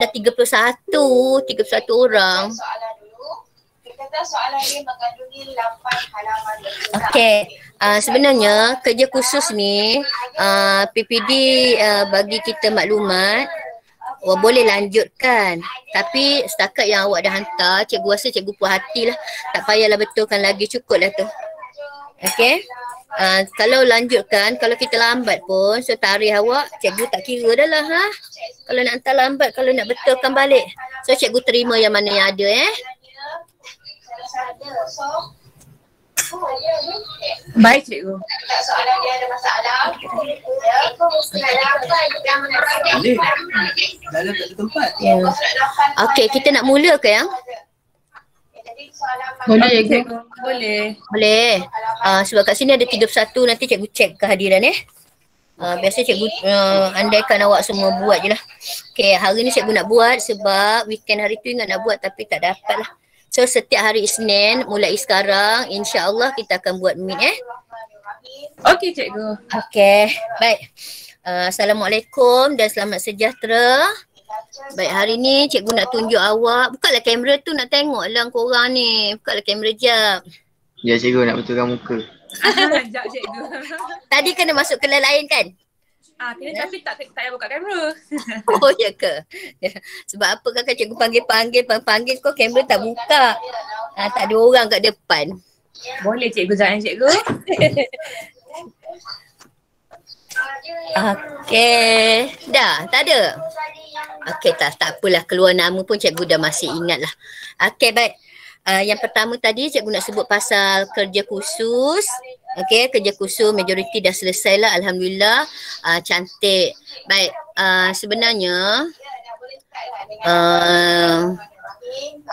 dah 31 orang. Soalan dulu. Dia kata soalan dia mengandungi 8 halaman. Okey, sebenarnya kerja khusus ni PPD bagi kita maklumat boleh lanjutkan. Tapi setakat yang awak dah hantar, cikgu rasa cikgu puas hatilah. Tak payahlah betulkan lagi, cukup lah tu. Okey. Kalau lanjutkan, kalau kita lambat pun, so tarikh awak, cikgu tak kira dah lah. Kalau nak hantar lambat, kalau nak betulkan balik. So cikgu terima yang mana yang ada Baik cikgu. Tak soalan dia ada masalah. Dah tak ada tempat. Okey, kita nak mula ke yang? Boleh cikgu. Boleh. Boleh. Sebab kat sini ada 31, nanti cikgu cek kehadiran biasa cikgu andaikan awak semua buat je lah. Okay, hari ni cikgu nak buat sebab weekend hari tu ingat nak buat tapi tak dapat lah. So setiap hari Isnin mulai sekarang insya-Allah kita akan buat meet Okey cikgu. Okey, baik. Assalamualaikum dan selamat sejahtera. Baik, hari ni cikgu nak tunjuk awak. Bukalah kamera tu, nak tengok lah korang ni. Bukalah kamera jap. Ya cikgu, nak betulkan muka. Sekejap cikgu. Tadi kena masuk kelas lain kan? Kena tapi tak payah buka kamera. Oh ya ke? Sebab apa kakak cikgu panggil kau kamera tak buka. Tak ada orang kat depan. Boleh cikgu, jangan cikgu. Okey. Dah, tak ada? Okey, tak apalah. Keluar nama pun cikgu dah masih ingat lah. Okey, baik. Yang pertama tadi cikgu nak sebut pasal kerja khusus. Okey, kerja khusus majoriti dah selesai lah. Alhamdulillah. Cantik. Baik, sebenarnya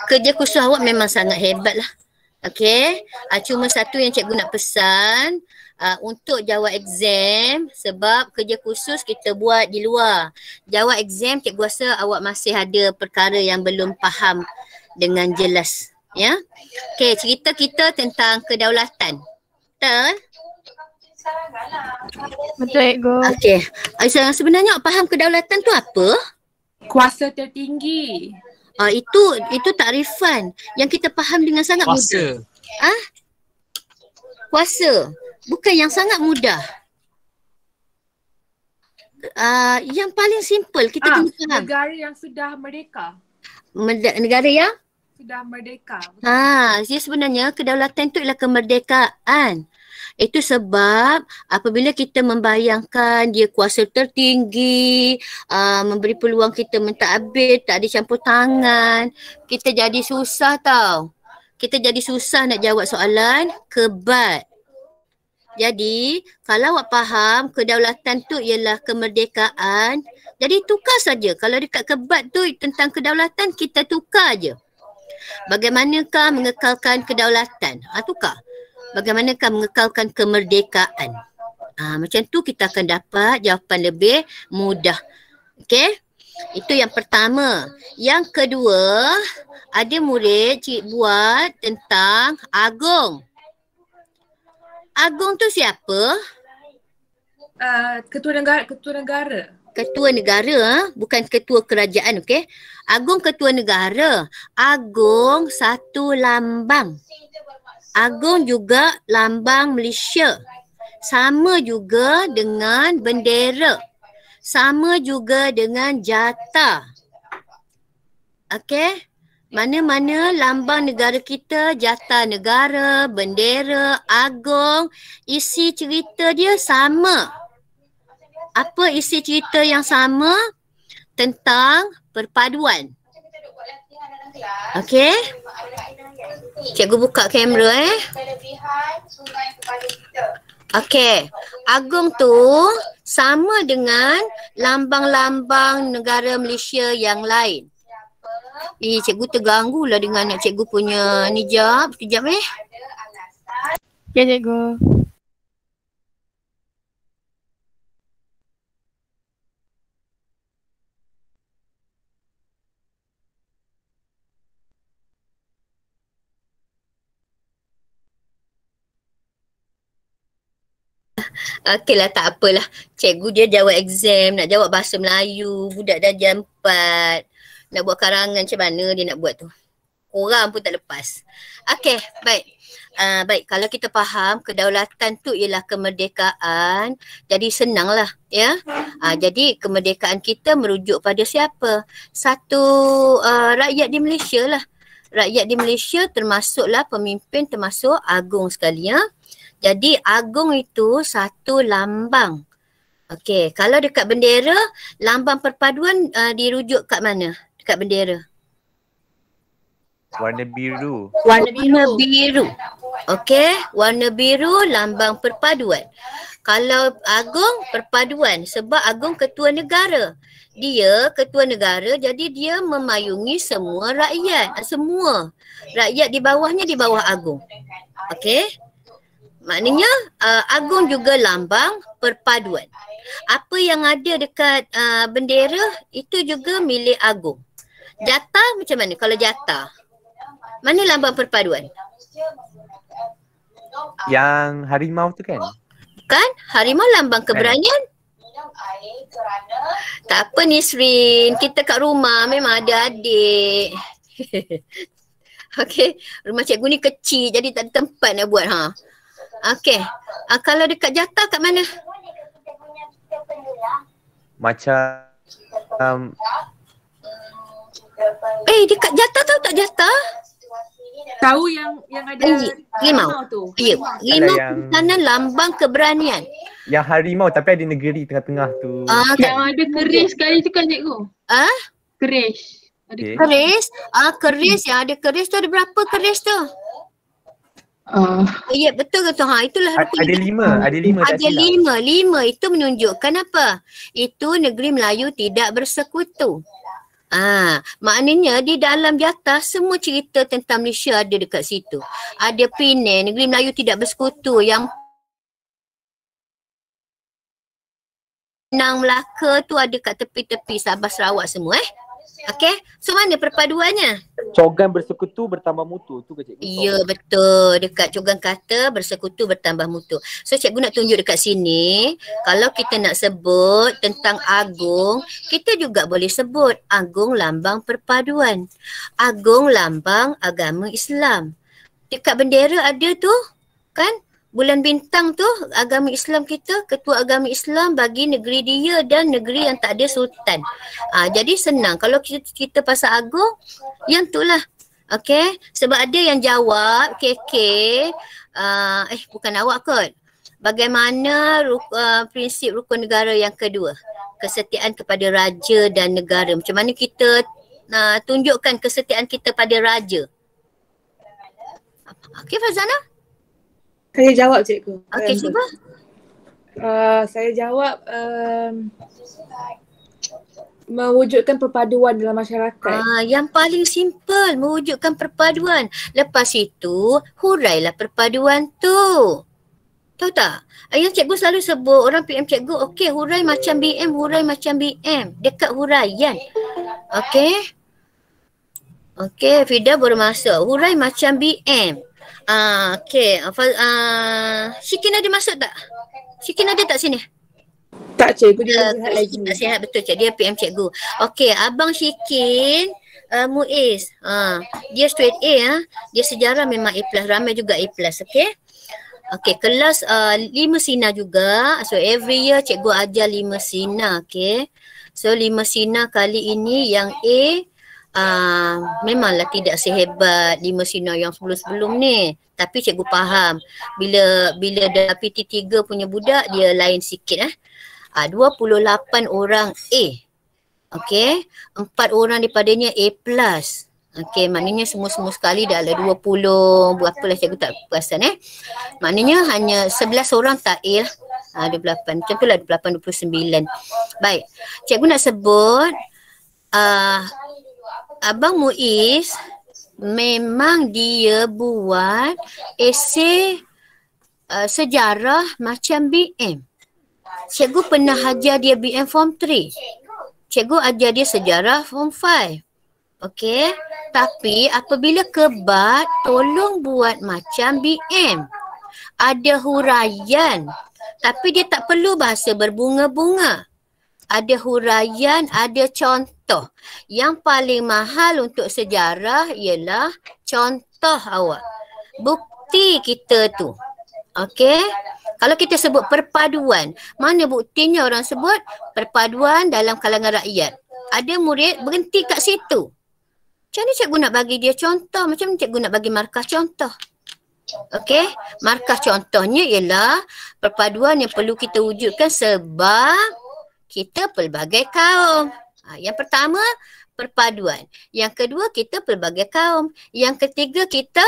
kerja khusus awak memang sangat hebat lah. Okey, cuma satu yang cikgu nak pesan, untuk jawab exam, sebab kerja khusus kita buat di luar. Jawab exam cikgu rasa awak masih ada perkara yang belum faham dengan jelas. Ya. Okey, cerita kita tentang kedaulatan. Betul? Betul cikgu. Okey. Sebenarnya awak faham kedaulatan tu apa? Kuasa tertinggi. Itu takrifan yang kita faham dengan sangat mudah. Kuasa. Bukan yang sangat mudah. Yang paling simple kita kena faham. Negara yang sudah merdeka. Negara yang? Sudah merdeka. Dia sebenarnya kedaulatan itu ialah kemerdekaan. Itu sebab apabila kita membayangkan dia kuasa tertinggi, memberi peluang kita mentadbir, tak ada campur tangan, kita jadi susah tau. Kita jadi susah nak jawab soalan kebat. Jadi kalau awak faham kedaulatan tu ialah kemerdekaan, jadi tukar saja. Kalau dekat kebat tu tentang kedaulatan, kita tukar je. Bagaimanakah mengekalkan kedaulatan? Tukar. Bagaimanakah mengekalkan kemerdekaan? Macam tu kita akan dapat jawapan lebih mudah. Okey? Itu yang pertama. Yang kedua, ada murid cik buat tentang agung. Agung tu siapa? Ketua negara. Ketua negara, bukan ketua kerajaan, okey? Agung ketua negara. Agung satu lambang. Agung juga lambang Malaysia. Sama juga dengan bendera. Sama juga dengan jata. Okey? Mana-mana lambang negara kita, jata negara, bendera, agung, isi cerita dia sama. Apa isi cerita yang sama? Tentang perpaduan. Okey? Cikgu buka kamera Okey. Agung tu sama dengan lambang-lambang negara Malaysia yang lain. Cikgu terganggu lah dengan nak cikgu punya ni jap. Sekejap Ya cikgu. Okeylah, tak apalah. Cikgu dia jawab exam, nak jawab bahasa Melayu. Budak dah jam 4. Nak buat karangan macam mana dia nak buat tu. Orang pun tak lepas. Okey, baik. Baik, kalau kita faham kedaulatan tu ialah kemerdekaan, jadi senanglah ya. Jadi kemerdekaan kita merujuk pada siapa? Satu rakyat di Malaysia lah. Rakyat di Malaysia termasuklah pemimpin, termasuk agung sekali ya. Jadi agung itu satu lambang. Okey, kalau dekat bendera, lambang perpaduan dirujuk kat mana? Dekat bendera. Warna biru. Warna biru. Okey, warna biru lambang perpaduan. Kalau agung perpaduan sebab agung ketua negara. Dia ketua negara jadi dia memayungi semua rakyat. Semua rakyat di bawahnya di bawah agung. Okey. Maknanya agung juga lambang perpaduan. Apa yang ada dekat bendera itu juga milik agung. Jata macam mana kalau jata? Mana lambang perpaduan? Yang harimau tu kan? Kan? Harimau lambang keberanian. Tak apa Nisrin, kita kat rumah memang ada adik. Okey, rumah cikgu ni kecil jadi tak ada tempat nak buat ha. Okey. Kalau dekat jata kat mana? Macam dekat jata tahu tak jata? Tahu yang ada Rimau tu. Ya, rimau yang- sana lambang keberanian. yang harimau tapi ada negeri tengah-tengah tu. Yang ada keris sekali tu kan cikgu? Keris. Ada Okay. Keris. Keris yang ada keris tu ada berapa keris tu? Ya betul ke tu? Itulah Ada lima tak Ada silap. lima. Itu menunjukkan apa? Itu negeri Melayu tidak bersekutu. Maknanya di dalam jatah semua cerita tentang Malaysia ada dekat situ. Ada Penang, negeri Melayu tidak bersekutu. Yang Penang, Melaka tu ada kat tepi-tepi Sabah, Sarawak semua Okey, so mana perpaduannya? Cogan bersekutu bertambah mutu tu ke cikgu? Ya betul, dekat Cogan kata bersekutu bertambah mutu. So cikgu nak tunjuk dekat sini, kalau kita nak sebut tentang agung, kita juga boleh sebut agung lambang perpaduan. Agung lambang agama Islam. Dekat bendera ada tu, kan? Bulan bintang tu agama Islam kita, ketua agama Islam bagi negeri dia dan negeri yang tak ada sultan. Jadi senang kalau kita pasal agung, yang tu lah. Okey, sebab ada yang jawab KK, bukan awak kot. Bagaimana prinsip rukun negara yang kedua? Kesetiaan kepada raja dan negara. Macam mana kita tunjukkan kesetiaan kita pada raja? Okey Fazana? Saya jawab cikgu. Okey, cuba. Saya jawab mewujudkan perpaduan dalam masyarakat. Yang paling simple, mewujudkan perpaduan. Lepas itu, hurailah perpaduan tu. Tahu tak? Yang cikgu selalu sebut, orang PM cikgu, okey hurai macam BM, hurai macam BM. Dekat huraian. Okey. Okey, Fida baru masuk. Hurai macam BM. Okey. Syikin ada masuk tak? Syikin ada tak sini? Tak cikgu, dia sihat lagi. Tak sihat betul cikgu. Dia PM cikgu. Okey, Abang Syikin, Muiz. Dia straight A. Dia sejarah memang A+. Ramai juga A+. Okey. Okey, kelas 5 Sina juga. So every year cikgu ajar 5 Sina. Okey. So 5 Sina kali ini yang A memanglah tidak sehebat 5 Sina yang sebelum-sebelum ni. Tapi cikgu faham bila dah PT3 punya budak dia lain sikit 28 orang A. Okey, 4 orang daripadanya A+. Okey, maknanya semua-semua sekali dah ada 20 berapa lah cikgu tak perasan Maknanya hanya 11 orang tak A lah. 28. Macam tu lah 28, 29. Baik. Cikgu nak sebut Abang Muiz memang dia buat esei sejarah macam BM. Cikgu pernah ajar dia BM Form 3. Cikgu ajar dia sejarah Form 5. Okey. Tapi apabila kebat, tolong buat macam BM. Ada huraian. Tapi dia tak perlu bahasa berbunga-bunga. ada huraian, ada contoh. Yang paling mahal untuk sejarah ialah contoh awak. Bukti kita tu. Okey? Kalau kita sebut perpaduan, mana buktinya orang sebut perpaduan dalam kalangan rakyat? Ada murid berhenti kat situ. Macam mana cikgu nak bagi dia contoh? Macam mana cikgu nak bagi markah contoh? Okey, markah contohnya ialah perpaduan yang perlu kita wujudkan sebab kita pelbagai kaum. Yang pertama, perpaduan. Yang kedua, kita pelbagai kaum. Yang ketiga, kita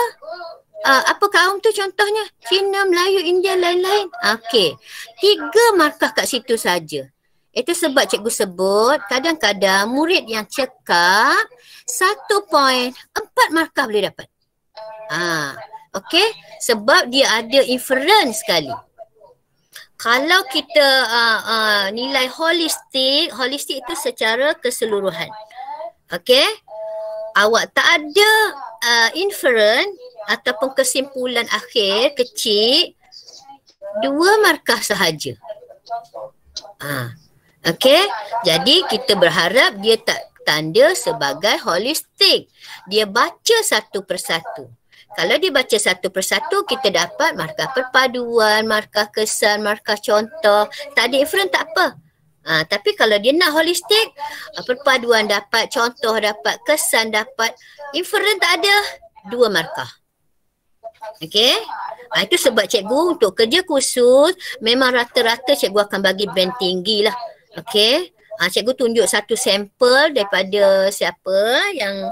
apa kaum tu contohnya? Cina, Melayu, India, lain-lain. Okey, 3 markah kat situ saja. Itu sebab cikgu sebut kadang-kadang murid yang cekap 1 point 4 markah boleh dapat. Okey, sebab dia ada inference sekali. Kalau kita nilai holistik itu secara keseluruhan. Okey, awak tak ada inference ataupun kesimpulan akhir kecil, 2 markah sahaja. Okey, jadi kita berharap dia tak tanda sebagai holistik. Dia baca satu persatu. Kalau dia baca satu persatu, kita dapat markah perpaduan, markah kesan, markah contoh. Tak ada inference tak apa. Tapi kalau dia nak holistik, perpaduan dapat, contoh dapat, kesan dapat, inference tak ada, 2 markah. Okey? Itu sebab cikgu untuk kerja khusus, memang rata-rata cikgu akan bagi band tinggi lah. Okey? Cikgu tunjuk satu sampel daripada siapa yang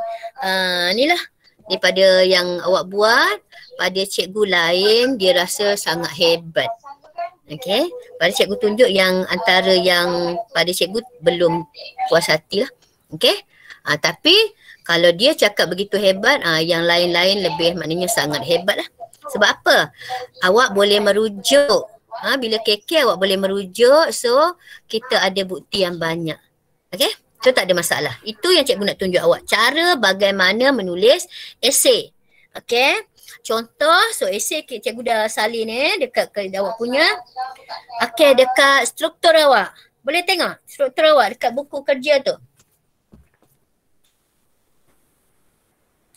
ni lah. Daripada yang awak buat, pada cikgu lain dia rasa sangat hebat. Okey, pada cikgu tunjuk yang antara yang pada cikgu belum puas hati lah. Okey, tapi kalau dia cakap begitu hebat, yang lain-lain lebih maknanya sangat hebat lah. Sebab apa? Awak boleh merujuk. Bila KK awak boleh merujuk, so kita ada bukti yang banyak. Okey? So tak ada masalah. Itu yang cikgu nak tunjuk awak. Cara bagaimana menulis esei. Okey. Contoh, so esei cikgu dah salin dekat ke awak punya. Okey, dekat struktur awak. Boleh tengok struktur awak dekat buku kerja tu.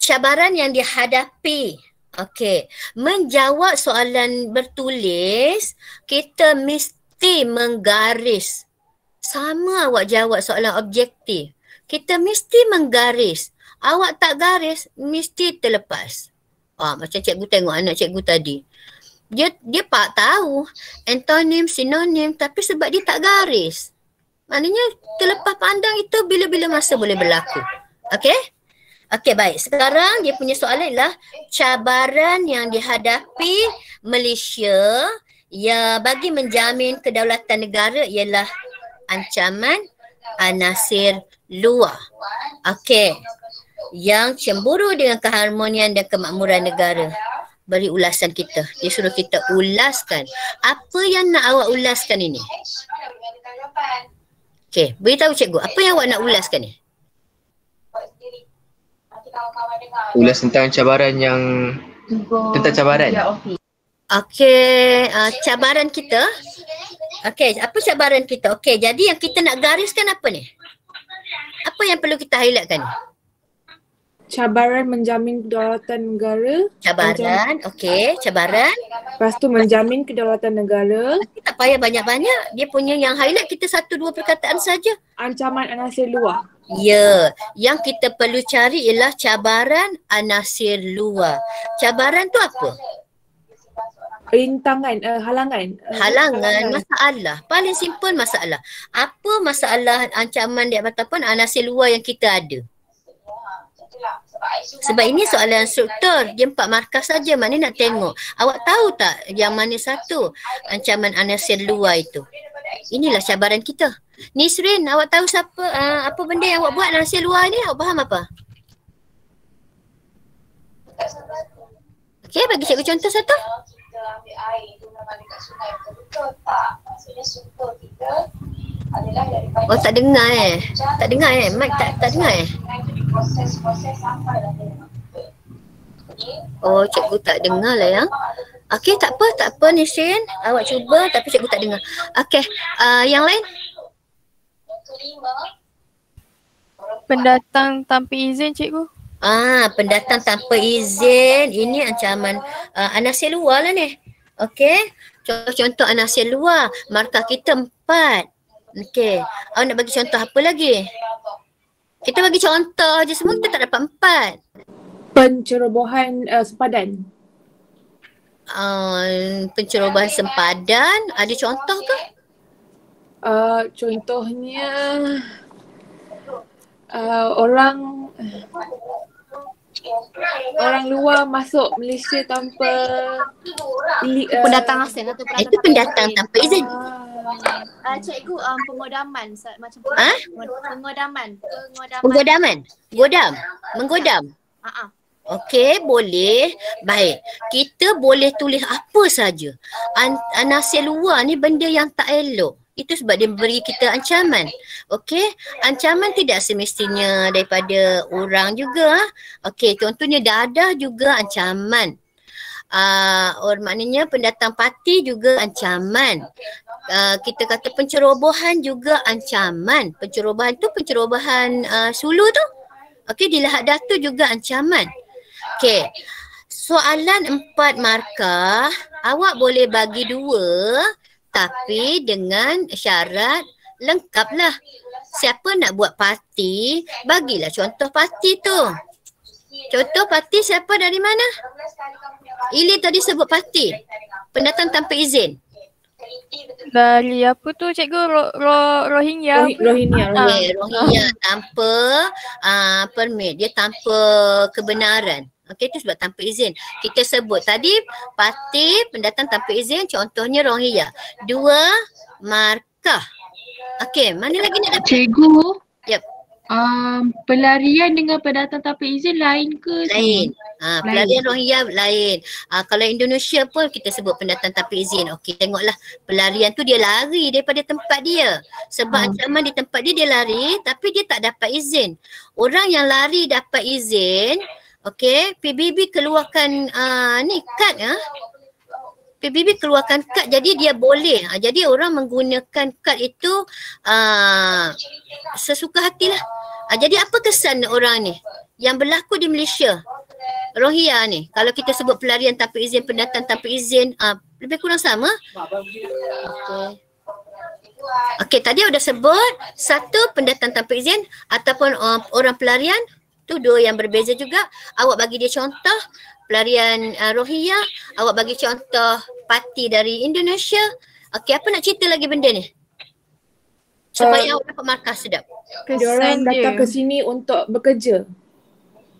Cabaran yang dihadapi. Okey. Menjawab soalan bertulis, kita mesti menggaris. Sama awak jawab soalan objektif. Kita mesti menggaris. Awak tak garis, mesti terlepas. Macam cikgu tengok anak cikgu tadi. Dia tahu antonim, sinonim, tapi sebab dia tak garis. Maknanya terlepas pandang itu bila-bila masa boleh berlaku. Okey? Okey, baik. Sekarang dia punya soalan ialah cabaran yang dihadapi Malaysia ya bagi menjamin kedaulatan negara ialah ancaman anasir luar. Okey. Yang cemburu dengan keharmonian dan kemakmuran negara. Beri ulasan kita. Dia suruh kita ulaskan. Apa yang nak awak ulaskan ini? Okey, beritahu cikgu. Apa yang awak nak ulaskan ni? Ulas tentang cabaran yang tentang cabaran. Okey, cabaran kita. Okey, apa cabaran kita? Okey, jadi yang kita nak gariskan apa ni? Apa yang perlu kita highlightkan ni? Cabaran menjamin kedaulatan negara. Cabaran, okey, cabaran. Lepas tu menjamin kedaulatan negara. Tak payah banyak-banyak. Dia punya yang highlight kita 1-2 perkataan saja. Ancaman anasir luar. Ya, yang kita perlu cari ialah cabaran anasir luar. Cabaran tu apa? Rintangan, halangan. Halangan, masalah. Paling simple masalah. Apa masalah ancaman di ataupun anasir luar yang kita ada? Sebab ini soalan struktur. Dia 4 markah saja. Mana nak tengok. Awak tahu tak yang mana satu ancaman anasir luar itu? Inilah cabaran kita. Nisrin, awak tahu siapa apa benda yang awak buat anasir luar ni? Awak faham apa? Okey, bagi cikgu contoh satu. Kita ambil air tu memang dekat sungai, betul tak? Maksudnya sumber kita adalah daripada Tak dengar Tak dengar Mic tak dengar proses sampai dah dalam cikgu tak dengar lah yang. Okey, tak apa Nisrin. Awak cuba tapi cikgu tak dengar. Okey, yang lain? kelima. Pendatang tanpa izin, cikgu. Pendatang tanpa izin. Ini ancaman anasir luar lah ni. Okey. Contoh anasir luar. Markah kita 4. Okey. Awak nak bagi contoh apa lagi? Kita bagi contoh je semua, kita tak dapat 4. Pencerobohan sempadan. Pencerobohan sempadan. Ada contoh ke? Contohnya orang luar masuk Malaysia tanpa Pendatang asing atau Itu pendatang tanpa izin. Cikgu, pengodaman macam pengodaman. Menggodam. Okey, boleh. Baik. Kita boleh tulis apa saja. Anasir luar ni benda yang tak elok. Itu sebab dia beri kita ancaman. Okey, ancaman tidak semestinya daripada orang juga. Okey, contohnya dadah juga ancaman. Maknanya pendatang parti juga ancaman. Kita kata pencerobohan juga ancaman. Pencerobohan tu pencerobohan sulu tu. Okey, di Lahad Datu juga ancaman. Okey. Soalan 4 markah, awak boleh bagi 2 tapi dengan syarat lengkaplah. Siapa nak buat parti, bagilah contoh parti tu. Contoh parti siapa dari mana? Ili tadi sebut parti. Pendatang tanpa izin. Dari apa tu cikgu? Rohingya. Rohingya tanpa permit. Dia tanpa kebenaran. Okey, itu sebab tanpa izin. Kita sebut tadi parti pendatang tanpa izin, contohnya Rohingya. 2 markah. Okey, mana lagi nak dapat? Cikgu. Yep. Pelarian dengan pendatang tanpa izin lain ke? Lain. Pelarian Rohingya lain. Kalau Indonesia pun kita sebut pendatang tanpa izin. Okey, tengoklah pelarian tu dia lari daripada tempat dia. Sebab ancaman di tempat dia lari tapi dia tak dapat izin. Orang yang lari dapat izin, okey, PBB keluarkan kad PBB keluarkan kad, jadi dia boleh. Jadi orang menggunakan kad itu sesuka hatilah. Jadi apa kesan orang ni yang berlaku di Malaysia? Rohingya ni, kalau kita sebut pelarian tanpa izin, pendatang tanpa izin, lebih kurang sama. Okey, tadi sudah sebut satu pendatang tanpa izin ataupun orang pelarian. Tu 2 yang berbeza juga. Awak bagi dia contoh pelarian Rohingya, awak bagi contoh parti dari Indonesia. Okey, apa nak cerita lagi benda ni? Supaya awak dapat markah sedap. Diorang datang ke sini untuk bekerja.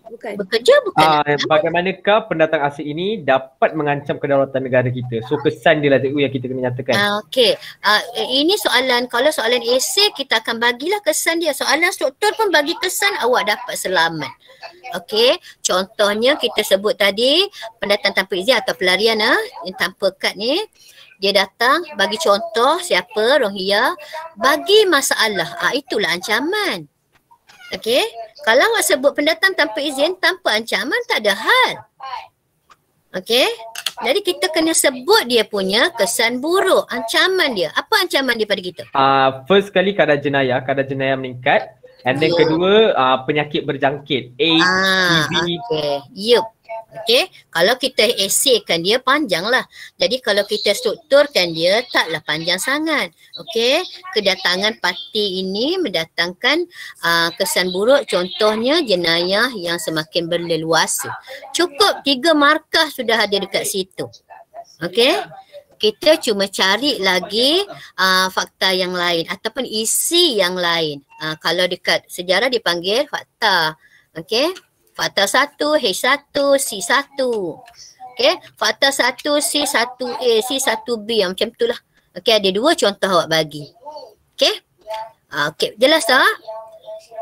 Bukan. Bekerja bukan. Bagaimanakah pendatang asing ini dapat mengancam kedaulatan negara kita? So kesan dia lah cikgu yang kita kena nyatakan. Okey. Ini soalan, kalau soalan esei kita akan bagilah kesan dia. Soalan struktur pun bagi kesan awak dapat selamat. Okey. Contohnya kita sebut tadi pendatang tanpa izin atau pelarian yang tanpa kad ni. Dia datang bagi contoh siapa Rohingya, bagi masalah. Itulah ancaman. Okey. Kalau awak sebut pendatang tanpa izin, tanpa ancaman tak ada hal. Okey. Jadi kita kena sebut dia punya kesan buruk, ancaman dia. Apa ancaman dia pada kita? First kali kadar jenayah meningkat. And then kedua penyakit berjangkit, AIDS, TB. Yup. Okey, kalau kita eseikan dia panjang lah. Jadi kalau kita strukturkan dia taklah panjang sangat. Okey, kedatangan parti ini mendatangkan kesan buruk, contohnya jenayah yang semakin berleluasa. Cukup 3 markah sudah ada dekat situ. Okey, kita cuma cari lagi fakta yang lain ataupun isi yang lain. Kalau dekat sejarah dipanggil fakta. Okey. Fakta 1, H1, C1. Okey, fakta 1, C1A, C1B, macam itulah. Okey, ada 2 contoh awak bagi. Okey? Okey, jelas tak?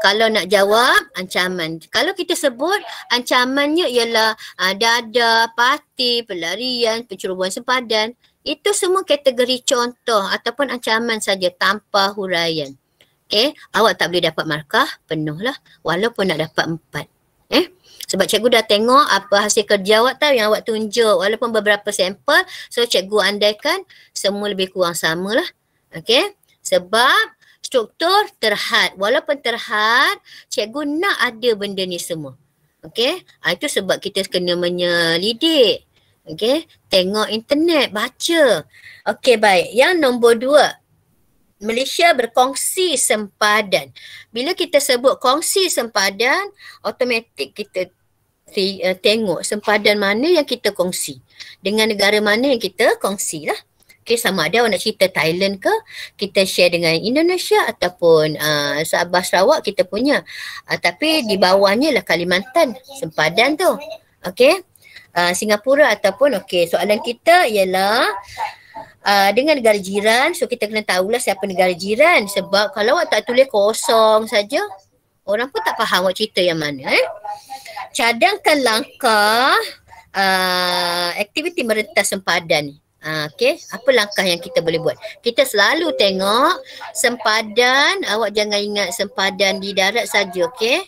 Kalau nak jawab ancaman. Kalau kita sebut ancamannya ialah dadah, parti, pelarian, pencerobohan sempadan, itu semua kategori contoh ataupun ancaman saja tanpa huraian. Okey, awak tak boleh dapat markah penuh lah walaupun nak dapat 4. Sebab cikgu dah tengok apa hasil kerja awak tahu yang awak tunjuk walaupun beberapa sampel. So cikgu andaikan semua lebih kurang sama lah. Okey. Sebab struktur terhad. Walaupun terhad, cikgu nak ada benda ni semua. Okey, itu sebab kita kena menyelidik. Okey, tengok internet, baca. Okey, baik. Yang nombor 2. Malaysia berkongsi sempadan. Bila kita sebut kongsi sempadan, automatik kita tengok sempadan mana yang kita kongsi. Dengan negara mana yang kita kongsi lah. Okay, sama ada awak nak cerita Thailand ke, kita share dengan Indonesia ataupun Sabah Sarawak kita punya. Tapi di bawahnya lah Kalimantan, sempadan tu. Okay, Singapura ataupun soalan kita ialah dengan negara jiran, so kita kena tahulah siapa negara jiran. Sebab kalau awak tak tulis kosong saja, orang pun tak faham awak cerita yang mana. Cadangkan langkah aktiviti merentas sempadan ni. Okey, apa langkah yang kita boleh buat? Kita selalu tengok sempadan, awak jangan ingat sempadan di darat saja, okey?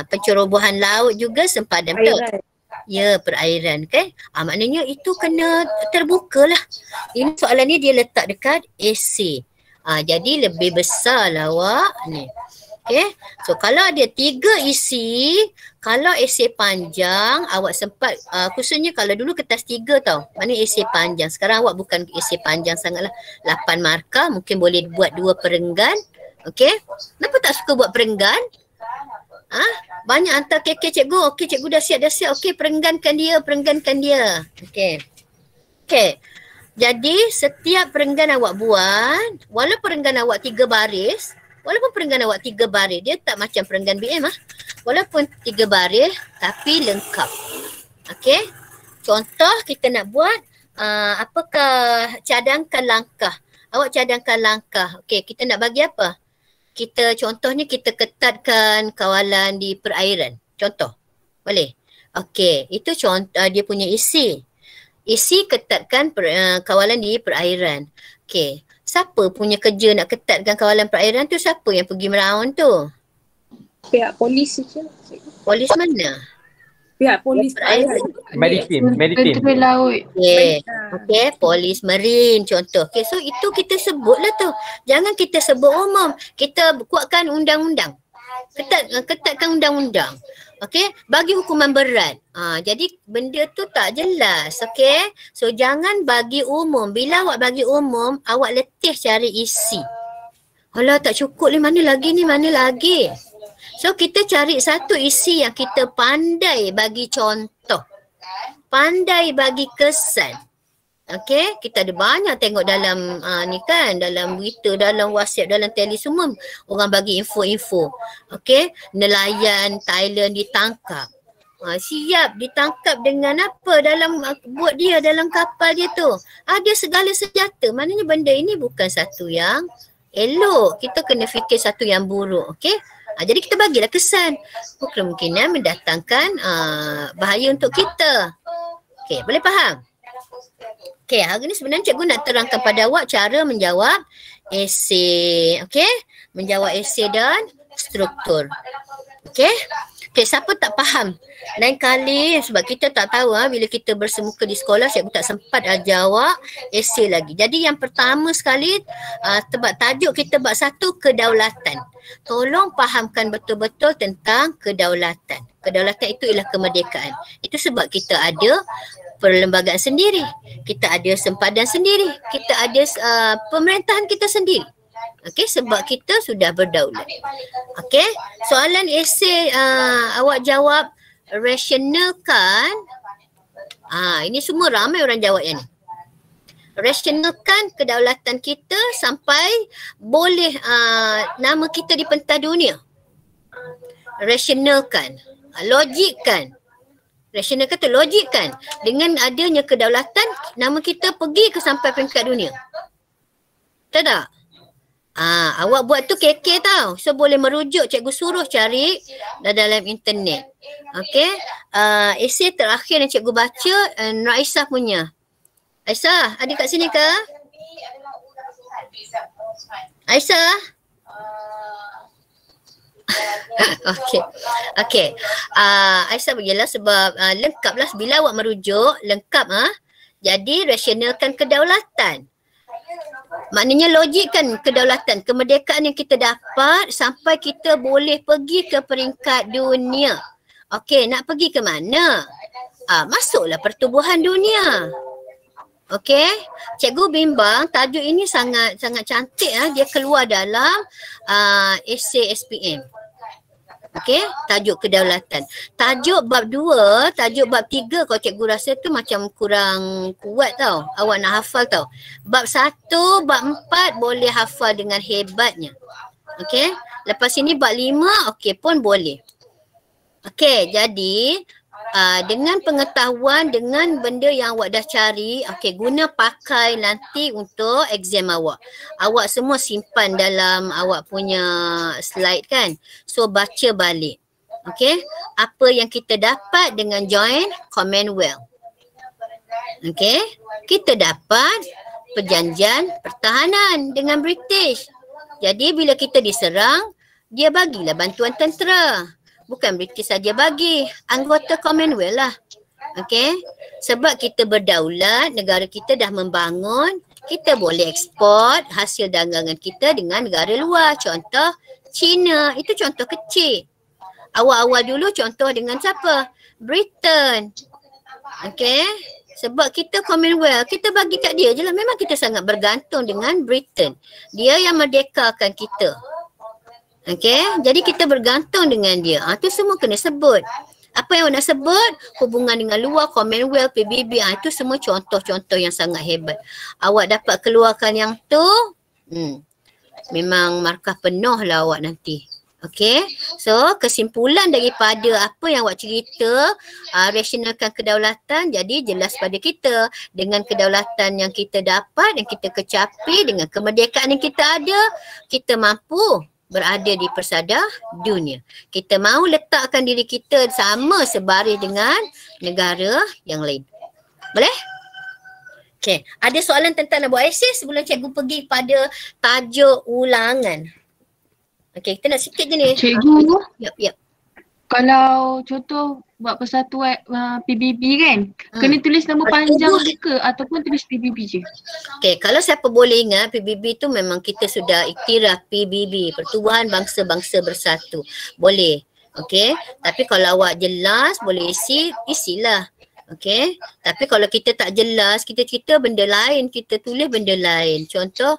Pencerobohan laut juga sempadan, betul? Ya, perairan, kan? Maknanya itu kena terbuka lah. Ini soalan ni dia letak dekat esei. Jadi lebih besar lah awak ni. Okay. So kalau ada 3 isi, kalau esei panjang, awak sempat, khususnya kalau dulu kertas 3 tau. Maknanya esei panjang. Sekarang awak bukan esei panjang sangat lah. 8 markah, mungkin boleh buat 2 perenggan. Okay. Kenapa tak suka buat perenggan? Banyak hantar KK cikgu. Okey, cikgu dah siap. Okey, perenggankan dia. Okey. Jadi setiap perenggan awak buat, walaupun perenggan awak 3 baris, dia tak macam perenggan BM Walaupun 3 baris tapi lengkap. Okey. Contoh kita nak buat apakah cadangkan langkah. Awak cadangkan langkah. Okey, kita nak bagi apa? Contohnya kita ketatkan kawalan di perairan. Contoh. Boleh? Okey, itu contoh dia punya isi. Isi ketatkan kawalan di perairan. Okey, siapa punya kerja nak ketatkan kawalan perairan tu? Siapa yang pergi meraun tu? Pihak polis je. Polis mana? Pihak polis perairan. Meditim. Tentera laut. Okey, polis marin contoh. Okey, so itu kita sebutlah tu. Jangan kita sebut umum. Kita kuatkan undang-undang. Ketatkan undang-undang. Okey, bagi hukuman berat. Jadi benda tu tak jelas. Okey. So jangan bagi umum. Bila awak bagi umum, awak letih cari isi. Alah tak cukup ni, mana lagi? So kita cari satu isi yang kita pandai bagi contoh. Pandai bagi kesan. Okey, kita ada banyak tengok dalam dalam berita, dalam WhatsApp, dalam tele semua orang bagi info-info. Okey, nelayan Thailand ditangkap. Siap ditangkap dengan apa buat dia dalam kapal dia tu. Ada segala senjata. Maknanya benda ini bukan satu yang elok. Kita kena fikir satu yang buruk. Okey. Jadi kita bagilah kesan. Kemungkinan mendatangkan bahaya untuk kita. Okey, boleh faham? Okey, hari ni sebenarnya cikgu nak terangkan pada awak cara menjawab esei. Okey? Menjawab esei dan struktur. Okey? Okey, siapa tak faham? Lain kali sebab kita tak tahu bila kita bersemuka di sekolah, cikgu tak sempat jawab esei lagi. Jadi yang pertama sekali tajuk kita bab 1 kedaulatan. Tolong fahamkan betul-betul tentang kedaulatan. Kedaulatan itu ialah kemerdekaan. Itu sebab kita ada perlembagaan sendiri. Kita ada sempadan sendiri. Kita ada pemerintahan kita sendiri. Okey, sebab kita sudah berdaulat. Okey, soalan esei awak jawab rasionalkan. Ini semua ramai orang jawab yang ni. Rasionalkan kedaulatan kita sampai boleh nama kita di pentas dunia. Rasionalkan, logikkan. Rasionalkan tu logikkan. Dengan adanya kedaulatan, nama kita pergi ke sampai peringkat dunia. Tahu tak? Awak buat tu KK tau. So boleh merujuk, cikgu suruh cari dalam internet. Okey. Esei terakhir yang cikgu baca, Nur Aisyah punya. Aisyah, ada kat sini ke? Aisyah? Okey. Aisyah bagilah sebab lengkaplah bila awak merujuk, lengkap Jadi rasionalkan kedaulatan. Maknanya logik kan kedaulatan, kemerdekaan yang kita dapat sampai kita boleh pergi ke peringkat dunia. Okey, nak pergi ke mana? Masuklah pertubuhan dunia. Okey, cikgu bimbang tajuk ini sangat cantik dia keluar dalam esei SPM. Okey, tajuk kedaulatan. Tajuk bab 2, tajuk bab 3 kalau cikgu rasa tu macam kurang kuat tau. Awak nak hafal tau. Bab 1, bab 4 boleh hafal dengan hebatnya. Okey, lepas ini bab 5 okey pun boleh. Okey, jadi dengan pengetahuan, dengan benda yang awak dah cari, okey, guna pakai nanti untuk exam awak. Awak semua simpan dalam awak punya slide kan. So baca balik. Okey, apa yang kita dapat dengan join Commonwealth. Okey, kita dapat perjanjian pertahanan dengan British. Jadi bila kita diserang, dia bagilah bantuan tentera. Bukan British saja bagi, anggota Commonwealth lah. Okey, sebab kita berdaulat, negara kita dah membangun, kita boleh ekspor hasil dagangan kita dengan negara luar. Contoh China, itu contoh kecil. Awal-awal dulu contoh dengan siapa? Britain. Okey, sebab kita Commonwealth, kita bagi kat dia je lah. Memang kita sangat bergantung dengan Britain. Dia yang merdekakan kita. Okey, jadi kita bergantung dengan dia. Itu semua kena sebut. Apa yang awak nak sebut? Hubungan dengan luar, Commonwealth, PBB. Itu semua contoh-contoh yang sangat hebat. Awak dapat keluarkan yang tu, memang markah penuh lah awak nanti. Okey, so kesimpulan daripada apa yang awak cerita, rasionalkan kedaulatan, jadi jelas pada kita dengan kedaulatan yang kita dapat, yang kita kecapi, dengan kemerdekaan yang kita ada, kita mampu berada di persada dunia. Kita mahu letakkan diri kita sama sebaris dengan negara yang lain. Boleh? Okey, ada soalan tentang nak buat esei sebelum cikgu pergi pada tajuk ulangan. Okey, kita nak sikit je ni. Cikgu, Yap. kalau contoh buat persatuan PBB kan, kena tulis nama panjang ke ataupun tulis PBB je? Okey, kalau siapa boleh ingat, PBB tu memang kita sudah iktiraf PBB, Pertubuhan Bangsa-Bangsa Bersatu. Boleh. Okey, tapi kalau awak jelas boleh isilah. Okey, tapi kalau kita tak jelas, kita cerita benda lain, kita tulis benda lain. Contoh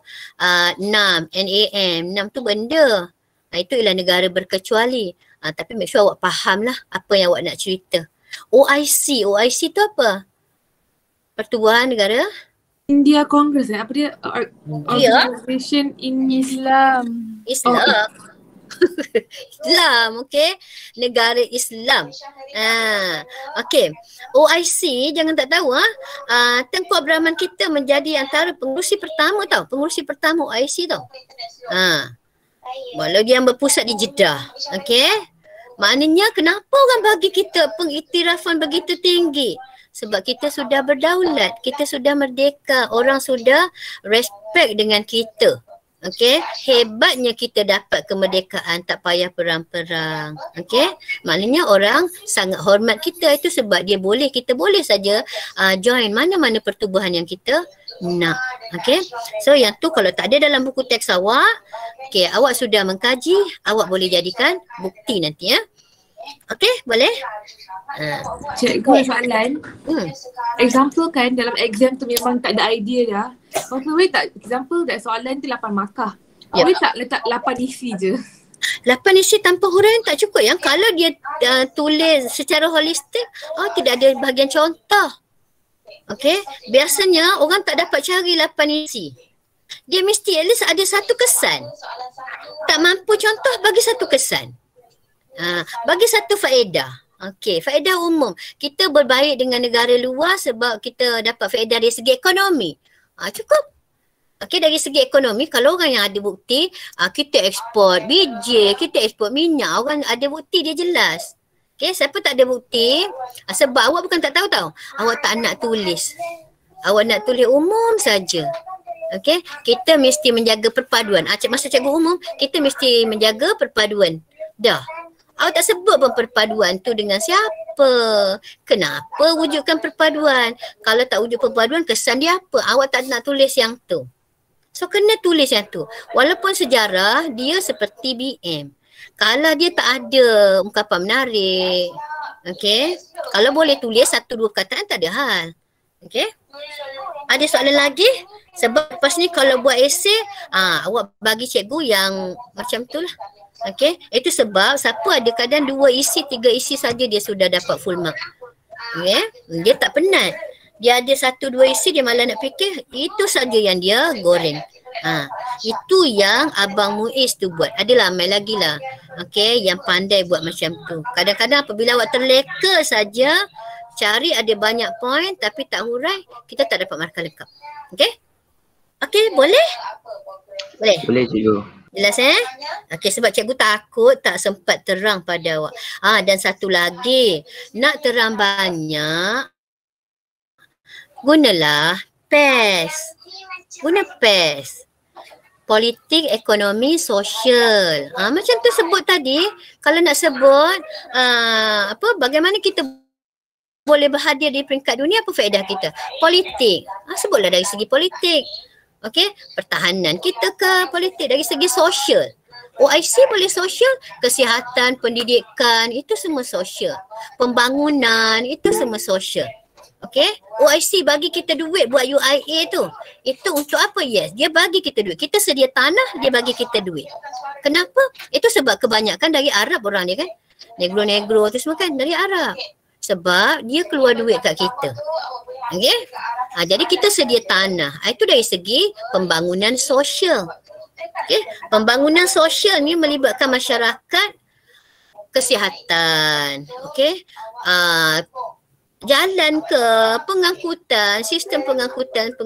NAM, NAM, NAM tu benda. Itu ialah negara berkecuali. Tapi make sure awak faham lah apa yang awak nak cerita. OIC tu apa? Pertubuhan Negara India Congress apa dia? Organization in Islam. Islam, okey. Negara Islam. Okey. OIC jangan tak tahu Tengku Abdul Rahman kita menjadi antara pengurusi pertama tau. Pengurusi pertama OIC tau. Walau dia yang berpusat di Jeddah. Okey. Maknanya kenapa orang bagi kita pengiktirafan begitu tinggi? Sebab kita sudah berdaulat, kita sudah merdeka, orang sudah respect dengan kita. Okey, hebatnya kita dapat kemerdekaan, tak payah perang-perang. Okey, maknanya orang sangat hormat kita, itu sebab kita boleh saja join mana-mana pertubuhan yang kita nak. Okey, so yang tu kalau tak ada dalam buku teks awak, okey, awak sudah mengkaji, awak boleh jadikan bukti nanti ya. Okey, boleh? Cikgu soalan. Example kan dalam exam tu memang tak ada idea dah. Boleh tak example that soalan tu 8 markah. Boleh tak letak 8 isi je? 8 isi tanpa huraian tak cukup yang kalau dia tulis secara holistik, tidak ada bahagian contoh. Okey, biasanya orang tak dapat cari 8 isi. Dia mesti at least ada satu kesan. Tak mampu contoh, bagi satu kesan. Bagi satu faedah. Okey, faedah umum. Kita berbaik dengan negara luar sebab kita dapat faedah dari segi ekonomi. Cukup. Okey, dari segi ekonomi, kalau orang yang ada bukti, kita ekspor biji, kita ekspor minyak, orang ada bukti dia jelas. Okey, siapa tak ada bukti, sebab awak bukan tak tahu tau. Awak tak nak tulis. Awak nak tulis umum saja. Okey, kita mesti menjaga perpaduan. Masa cikgu umum, kita mesti menjaga perpaduan. Dah. Awak tak sebut pun perpaduan tu dengan siapa. Kenapa wujudkan perpaduan? Kalau tak wujud perpaduan, kesan dia apa? Awak tak nak tulis yang tu. So kena tulis yang tu. Walaupun sejarah dia seperti BM. Kalau dia tak ada ungkapan menarik, okey. Kalau boleh tulis 1-2 kataan tak ada hal. Okey. Ada soalan lagi? Sebab lepas ni kalau buat esei, awak bagi cikgu yang macam tu lah. Okey. Itu sebab siapa ada kadang 2 isi, 3 isi saja dia sudah dapat full mark. Okey. Dia tak penat. Dia ada 1-2 isi dia malah nak fikir, itu saja yang dia goreng. Itu yang Abang Muiz tu buat. Ada ramai lagi lah. Okey, yang pandai buat macam tu. Kadang-kadang apabila awak terleka saja, cari ada banyak poin tapi tak hurai, kita tak dapat markah lengkap. Okey? Okey, boleh? Boleh? Boleh cikgu. Jelas Okey, sebab cikgu takut tak sempat terang pada awak. Dan satu lagi, nak terang banyak, gunalah PES. Guna PES. Politik, ekonomi, sosial. Macam tu sebut tadi. Kalau nak sebut bagaimana kita boleh berhadir di peringkat dunia, apa faedah kita? Politik. Sebutlah dari segi politik. Okey, pertahanan kita ke politik dari segi sosial. OIC boleh sosial, kesihatan, pendidikan, itu semua sosial. Pembangunan, itu semua sosial. Okey, OIC bagi kita duit buat UIA tu. Itu untuk apa? Yes, dia bagi kita duit. Kita sedia tanah, dia bagi kita duit. Kenapa? Itu sebab kebanyakan dari Arab orang dia kan. Negro-negro tu semua kan dari Arab. Sebab dia keluar duit kat kita. Okey? Jadi kita sedia tanah. Itu dari segi pembangunan sosial. Okey, pembangunan sosial ni melibatkan masyarakat, kesihatan, okey, jalan ke, pengangkutan, sistem pengangkutan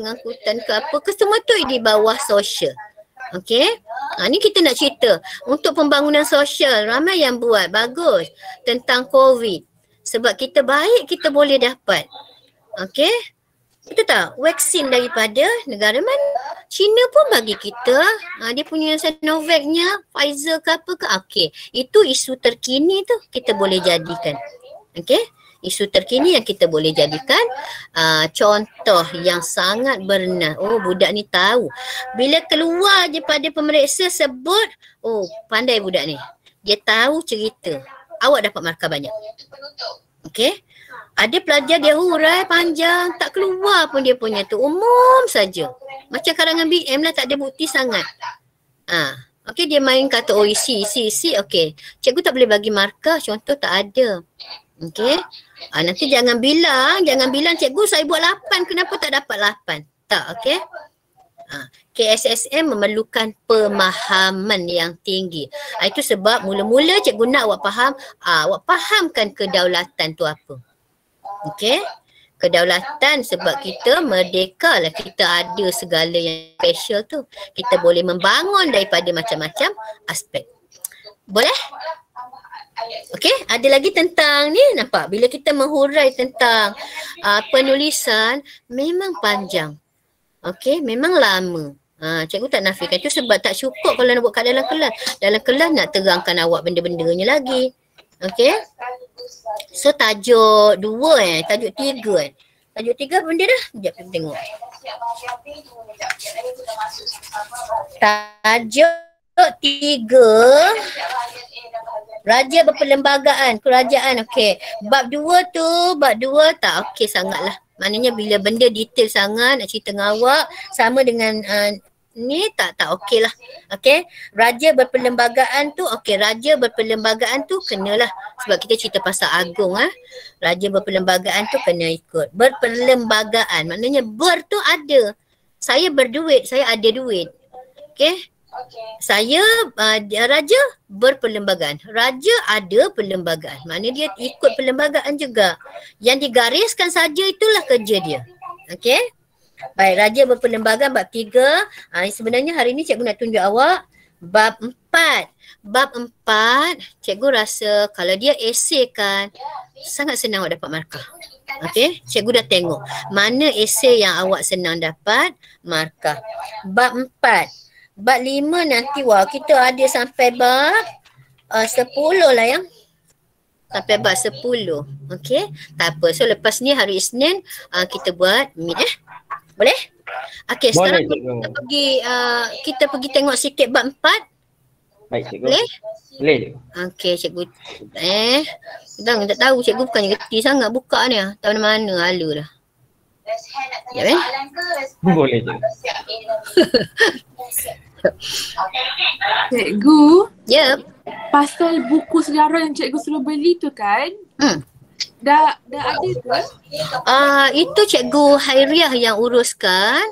ke apa ke, semua tu di bawah sosial. Okey. Ni kita nak cerita. Untuk pembangunan sosial, ramai yang buat bagus tentang COVID. Sebab kita baik, kita boleh dapat. Okey. Kita tahu vaksin daripada negara mana? China pun bagi kita. Dia punya Sinovac-nya, Pfizer ke apa ke. Okey. Itu isu terkini tu kita boleh jadikan. Okey. Isu terkini yang kita boleh jadikan contoh yang sangat bernas. Oh, budak ni tahu. Bila keluar je pada pemeriksa sebut, oh pandai budak ni. Dia tahu cerita. Awak dapat markah banyak. Okey. Ada pelajar dia hurai panjang, tak keluar pun dia punya tu. Umum saja. Macam karangan BM lah, tak ada bukti sangat. Okey, dia main kata isi. Okey. Cikgu tak boleh bagi markah, contoh tak ada. Okey. Nanti jangan bilang cikgu saya buat 8, kenapa tak dapat 8? Tak, okey. KSSM memerlukan pemahaman yang tinggi. Itu sebab mula-mula cikgu nak awak faham, awak fahamkan kedaulatan tu apa. Okey. Kedaulatan sebab kita merdeka lah, kita ada segala yang special tu. Kita boleh membangun daripada macam-macam aspek. Boleh? Okey, ada lagi tentang ni, nampak bila kita menghurai tentang penulisan memang panjang. Okey, memang lama. Cikgu tak nafikan tu sebab tak cukup kalau nak buat kat dalam kelas. Dalam kelas nak terangkan awak benda-bendanya lagi. Okey. So tajuk 2 tajuk 3 Tajuk 3 benda dah. Sekejap kita tengok. Tajuk 3 Raja berperlembagaan, kerajaan. Okey. Bab 2 tu, bab 2 tak okey sangatlah. Maknanya bila benda detail sangat nak cerita dengan awak sama dengan ni tak okey lah. Okey. Raja berperlembagaan tu okey, raja berperlembagaan tu kenalah sebab kita cerita pasal agung Raja berperlembagaan tu kena ikut. Berperlembagaan maknanya tu ada. Saya berduit, saya ada duit. Okey. Saya raja berperlembagaan. Raja ada perlembagaan. Maknanya dia ikut perlembagaan juga. Yang digariskan saja itulah kerja dia. Okey. Baik, raja berperlembagaan bab 3. Sebenarnya hari ni cikgu nak tunjuk awak bab 4. Bab 4 cikgu rasa kalau dia esei kan sangat senang awak dapat markah. Okey, cikgu dah tengok mana esei yang awak senang dapat markah. Bab 4. Bab 5 nanti kita ada sampai bab 10 lah yang. Sampai bab 10. Okey. Tak apa. So lepas ni hari Isnin kita buat meet Boleh? Okey, Boleh, sekarang cikgu. kita pergi tengok sikit bab 4. Baik, cikgu. Boleh? Boleh. Okey, cikgu. Tak tahu cikgu bukannya reti sangat buka ni. Tak mana-mana hala dah. Raise hand nak tanya Ya, eh? soalan ke? Raise hand. Boleh, cikgu. Siap. Cikgu, Ya. pasal buku sejarah yang cikgu suruh beli tu kan, dah ada ke? Itu Cikgu Hairiah yang uruskan.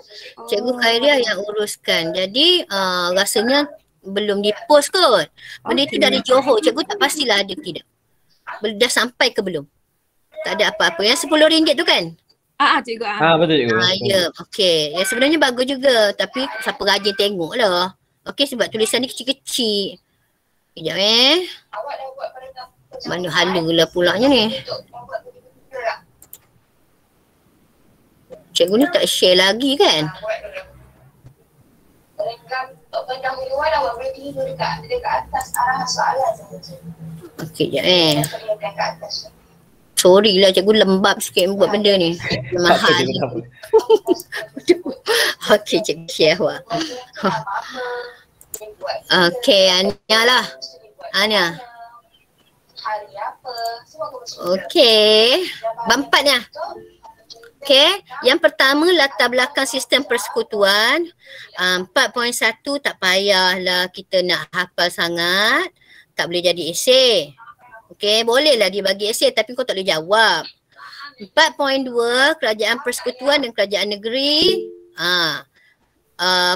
Cikgu Hairiah yang uruskan. Jadi rasanya belum dipost kot. Benda itu dari Johor. Cikgu tak pastilah ada ke tidak. Dah sampai ke belum? Tak ada apa-apa. Yang RM10 tu kan? Cikgu. Betul, cikgu. Ya, okey. Ya, sebenarnya bagus juga. Tapi siapa rajin tengok lah. Okey, sebab tulisan ni kecil-kecil. Sekejap Awak dah buat paragraf Mana hala lah pulaknya ni. untuk membuat begitu tak? Cikgu ni tak share lagi kan? Buat dulu. Paragraf untuk pendang di luar awak boleh tidur dekat atas arah soalan saja. Okey, sekejap Boleh dekat atas. Sorry lah cikgu lembab sikit buat benda ni. Mahal. Tak apa. Okey, cikgu share awak. Okey, Ania lah. Ania. Hari apa? Semua Okey. Bampat ni. Okey. Yang pertama latar belakang sistem persekutuan. 4.1 tak payahlah kita nak hafal sangat. Tak boleh jadi esei. Okey, bolehlah dia bagi esei tapi kau tak boleh jawab. 4.2 kerajaan persekutuan dan kerajaan negeri.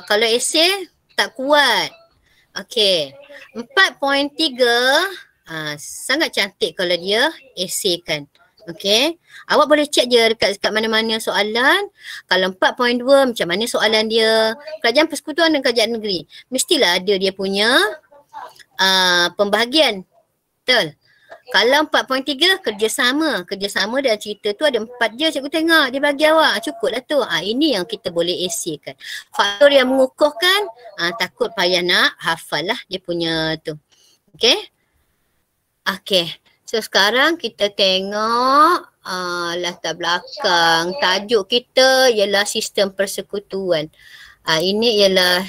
Kalau esei tak kuat. Okey. 4.3 sangat cantik kalau dia eseikan. Okey. Awak boleh cek je dekat mana-mana soalan. Kalau 4.2 macam mana soalan dia. Kerajaan persekutuan dan kerajaan negeri. Mestilah ada dia punya pembahagian. Betul. Kalau 4.3 kerjasama. Kerjasama dan cerita tu ada 4 je cikgu tengok dia bagi awak. Cukup lah tu. Ini yang kita boleh eseikan. Faktor yang mengukuhkan takut payah nak hafal lah dia punya tu. Okey. Okey. So sekarang kita tengok latar belakang. Tajuk kita ialah sistem persekutuan. Ini ialah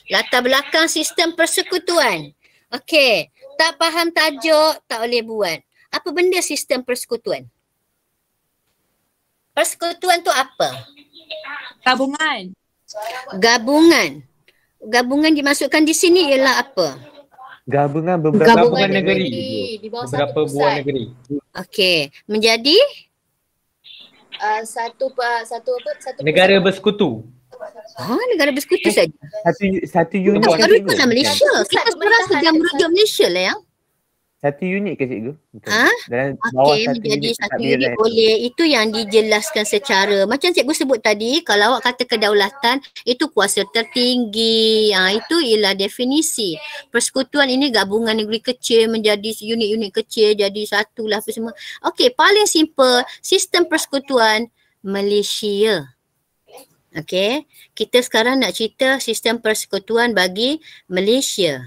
latar belakang sistem persekutuan. Okey. Tak faham tajuk, tak boleh buat. Apa benda sistem persekutuan? Persekutuan tu apa? Gabungan. Gabungan dimasukkan di sini ialah apa? Gabungan beberapa Gabungan negeri. Di bawah Beberapa satu buah pusat. negeri. Okey. Menjadi? Satu Negara bersekutu. Negara bersekutu saja. Satu unit Tak kan merujuk cikgu? lah Malaysia. Kita sekarang sedang merujuk Malaysia lah yang. Satu unit ke cikgu? Betul. Ha? Dalam bawah Okey, satu menjadi unit satu takbiran. unit boleh. Itu yang dijelaskan secara, macam cikgu sebut tadi, kalau awak kata kedaulatan, itu kuasa tertinggi. Itu ialah definisi. Persekutuan ini gabungan negeri kecil menjadi unit-unit kecil, jadi satu lah apa semua. Okey, paling simple, sistem persekutuan Malaysia. Okey, kita sekarang nak cerita sistem persekutuan bagi Malaysia.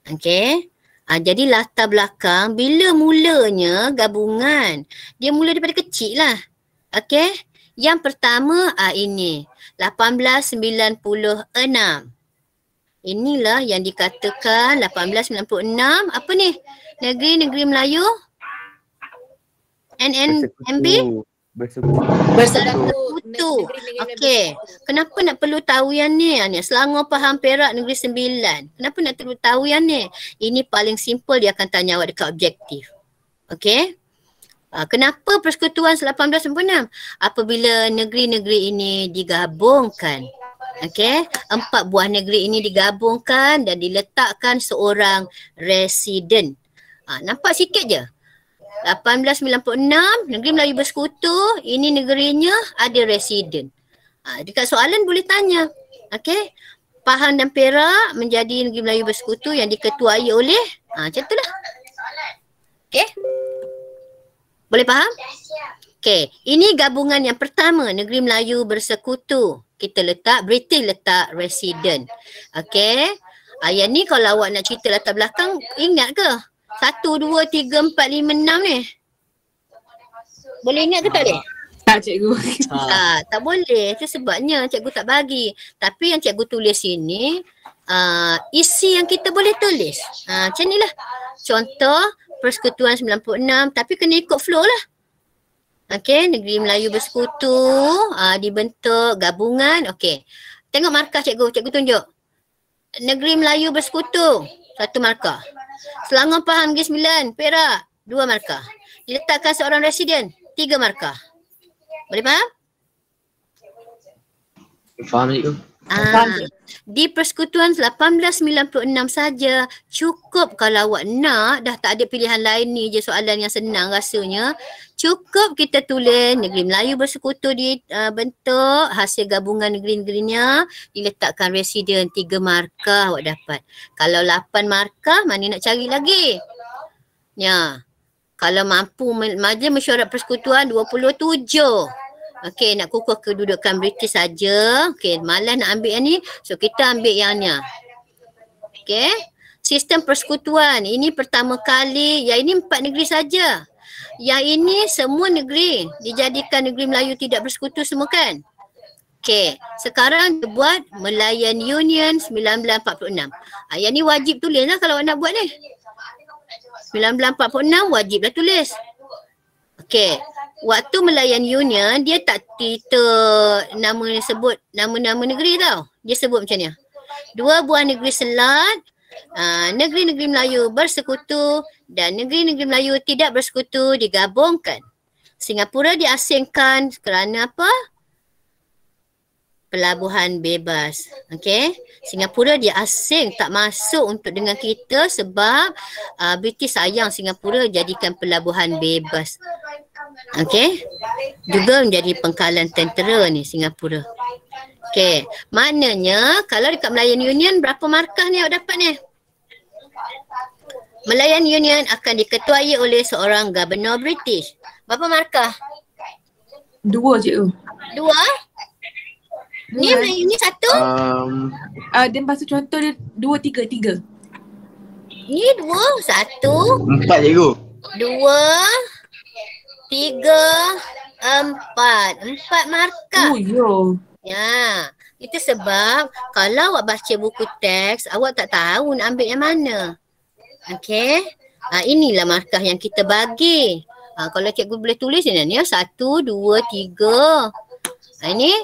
Okey. Jadi latar belakang bila mulanya gabungan. Dia mula daripada kecil lah. Okey. Yang pertama ini 1896. Inilah yang dikatakan 1896 apa ni? Negeri-negeri Melayu? NNMB? Bersekutu. Okey. Kenapa nak perlu tahu yang ni? Selangor, Pahang, Perak, Negeri Sembilan. Kenapa nak perlu tahu yang ni? Ini paling simple, dia akan tanya awak dekat objektif. Okey. Kenapa persekutuan 1896? Apabila negeri-negeri ini digabungkan. Okey. 4 buah negeri ini digabungkan dan diletakkan seorang residen. Nampak sikit je. 1896, Negeri Melayu Bersekutu, ini negerinya ada residen. Dekat soalan boleh tanya. Okey. Pahang dan Perak menjadi Negeri Melayu Bersekutu yang diketuai oleh, macam itulah. Okey. Boleh faham? Okey. Ini gabungan yang pertama, Negeri Melayu Bersekutu. Kita letak, British letak residen. Okey. Yang ni kalau awak nak cerita latar belakang, ingat ke? 1, 2, 3, 4, 5, 6 ni. Boleh ingat ke tak boleh? lah cikgu. Tak boleh. Itu sebabnya cikgu tak bagi. Tapi yang cikgu tulis sini, isi yang kita boleh tulis. Macam ni lah. Contoh, Persekutuan 96 tapi kena ikut flow lah. Okey, Negeri Melayu Bersekutu dibentuk gabungan. Okey. Tengok markah cikgu. Cikgu tunjuk. Negeri Melayu Bersekutu, 1 markah. Selangor Pahang Negeri Sembilan, Perak, 2 markah. Diletakkan seorang residen, 3 markah. Boleh faham? Faham cikgu. Di Persekutuan 1896 saja cukup kalau awak nak, dah tak ada pilihan lain ni je soalan yang senang rasanya. Cukup kita tulis Negeri Melayu Bersekutu dibentuk, hasil gabungan negeri-negerinya, diletakkan residen 3 markah awak dapat. Kalau 8 markah mana nak cari lagi? Ya. Kalau mampu Majlis Mesyuarat Persekutuan 27. Okey, nak kukuh kedudukan British saja. Okey, malas nak ambil yang ni. So, kita ambil yang ni. Okey. Sistem persekutuan. Ini pertama kali. Yang ini 4 negeri saja. Yang ini semua negeri. Dijadikan Negeri Melayu tidak bersekutu semua kan? Okey. Sekarang dia buat Malayan Union 1946. Yang ni wajib tulis lah kalau nak buat ni. 1946 wajiblah tulis. Okey. Waktu Malayan Union, dia tak sebut nama-nama negeri tau. Dia sebut macam ni. 2 buah negeri selat, negeri-negeri Melayu bersekutu dan negeri-negeri Melayu tidak bersekutu digabungkan. Singapura diasingkan kerana apa? Pelabuhan bebas. Okey. Singapura dia asing, tak masuk untuk dengan kita sebab British sayang Singapura jadikan pelabuhan bebas. Okey. Juga menjadi pengkalan tentera ni Singapura. Okey. Maknanya kalau dekat Malayan Union berapa markah ni awak dapat ni? Malayan Union akan diketuai oleh seorang Gubernur British. Berapa markah? 2 cikgu. 2? Ni Melayu ni 1? Dan pasal contoh dia 2, 3. Ni 2, 1. 4 cikgu. 2, 3, 4. 4 markah. Oh yo. Ya. Itu sebab kalau awak baca buku teks, awak tak tahu nak ambil yang mana. Okey. Inilah markah yang kita bagi. Kalau cikgu boleh tulis ni 1, 2, 3. Ini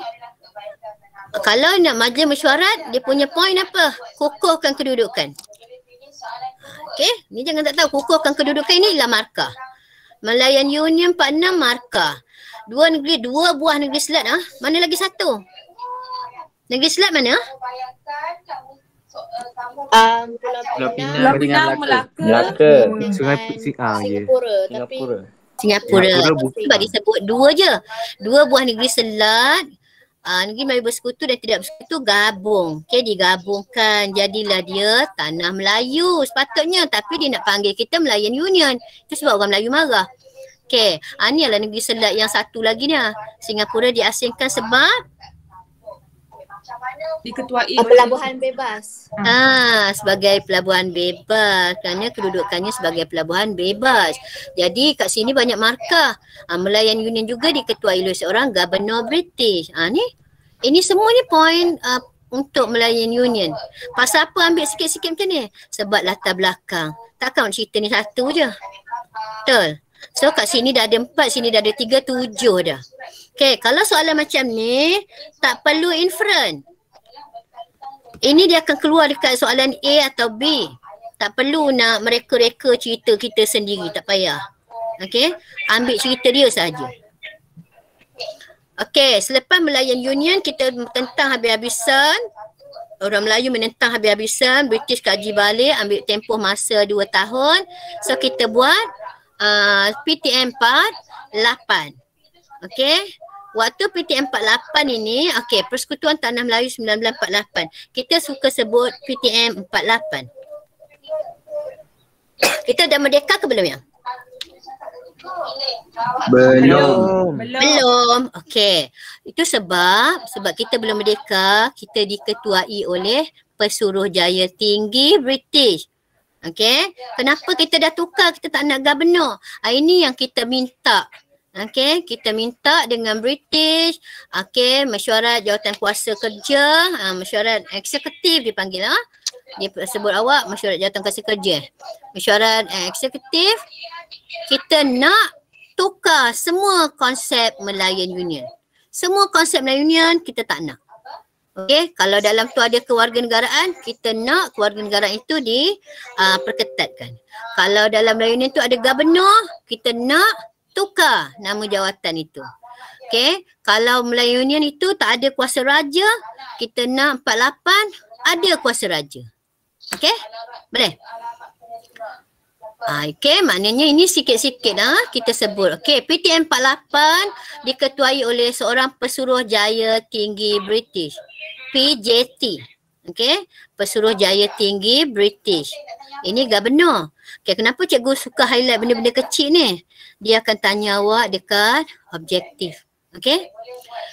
kalau nak majlis mesyuarat, dia punya poin apa? Kukuhkan kedudukan. Okey, ni jangan tak tahu. Kukuhkan kedudukan ini ialah markah. Malayan Union 46 markah. 2 buah negeri selat. Mana lagi 1? Negeri selat mana? Pulau Pinang, Melaka. Sungai Singapura. Singapura Sebab disebut 2 je. 2 buah negeri selat. Negeri Melayu Bersekutu dan tidak bersekutu gabung. Okey, digabungkan. Jadilah dia Tanah Melayu sepatutnya. Tapi dia nak panggil kita Malayan Union. Itu sebab orang Melayu marah. Okey, ni adalah negeri selat yang satu lagi ni. Singapura diasingkan sebab diketuai pelabuhan bebas. Sebagai pelabuhan bebas. Kerana kedudukannya sebagai pelabuhan bebas. Jadi kat sini banyak markah. Malayan Union juga diketuai oleh seorang Gubernur British. Ini semua ni poin untuk Malayan Union. Pasal apa ambil sikit-sikit macam ni? Sebab latar belakang. Takkan cerita ni 1 je. Betul? So kat sini dah ada 4, sini dah ada 3, 7 dah. Okay, kalau soalan macam ni, tak perlu inference. Ini dia akan keluar dekat soalan A atau B. Tak perlu nak mereka-reka cerita kita sendiri, tak payah. Okay, ambil cerita dia saja. Okay, selepas Malayan Union, kita tentang habis-habisan. Orang Melayu menentang habis-habisan, British kaji balik, ambil tempoh masa 2 tahun. So kita buat PTM 48. Okey. Waktu PTM 48 ini, okey, Persekutuan Tanah Melayu 1948. Kita suka sebut PTM 48. Kita dah merdeka ke belum ya? Belum. Okey. Itu sebab kita belum merdeka, kita diketuai oleh Pesuruhjaya Tinggi British. Okey. Kenapa kita dah tukar, kita tak nak gubernur? Ini yang kita minta Okey, kita minta dengan British, okey, mesyuarat jawatan kuasa kerja, mesyuarat eksekutif dipanggil Dia sebut awak mesyuarat jawatan kuasa kerja. Mesyuarat eksekutif, kita nak tukar semua konsep Melayan Union. Semua konsep Melayan Union kita tak nak. Okey, kalau dalam tu ada kewarganegaraan, kita nak kewarganegaraan itu diperketatkan. Kalau dalam Melayu Union tu ada gubernur, kita nak tukar nama jawatan itu. Okey, kalau Melayu Union itu tak ada kuasa raja, kita nak 48 ada kuasa raja. Okey, boleh? Okey, maknanya ini sikit-sikit kita sebut. Okey, PTM 48 diketuai oleh seorang Pesuruhjaya Tinggi British. PJT. Okey, Pesuruhjaya Tinggi British. Ini gubernur. Okey, kenapa cikgu suka highlight benda-benda kecil ni? Dia akan tanya awak dekat objektif. Okey.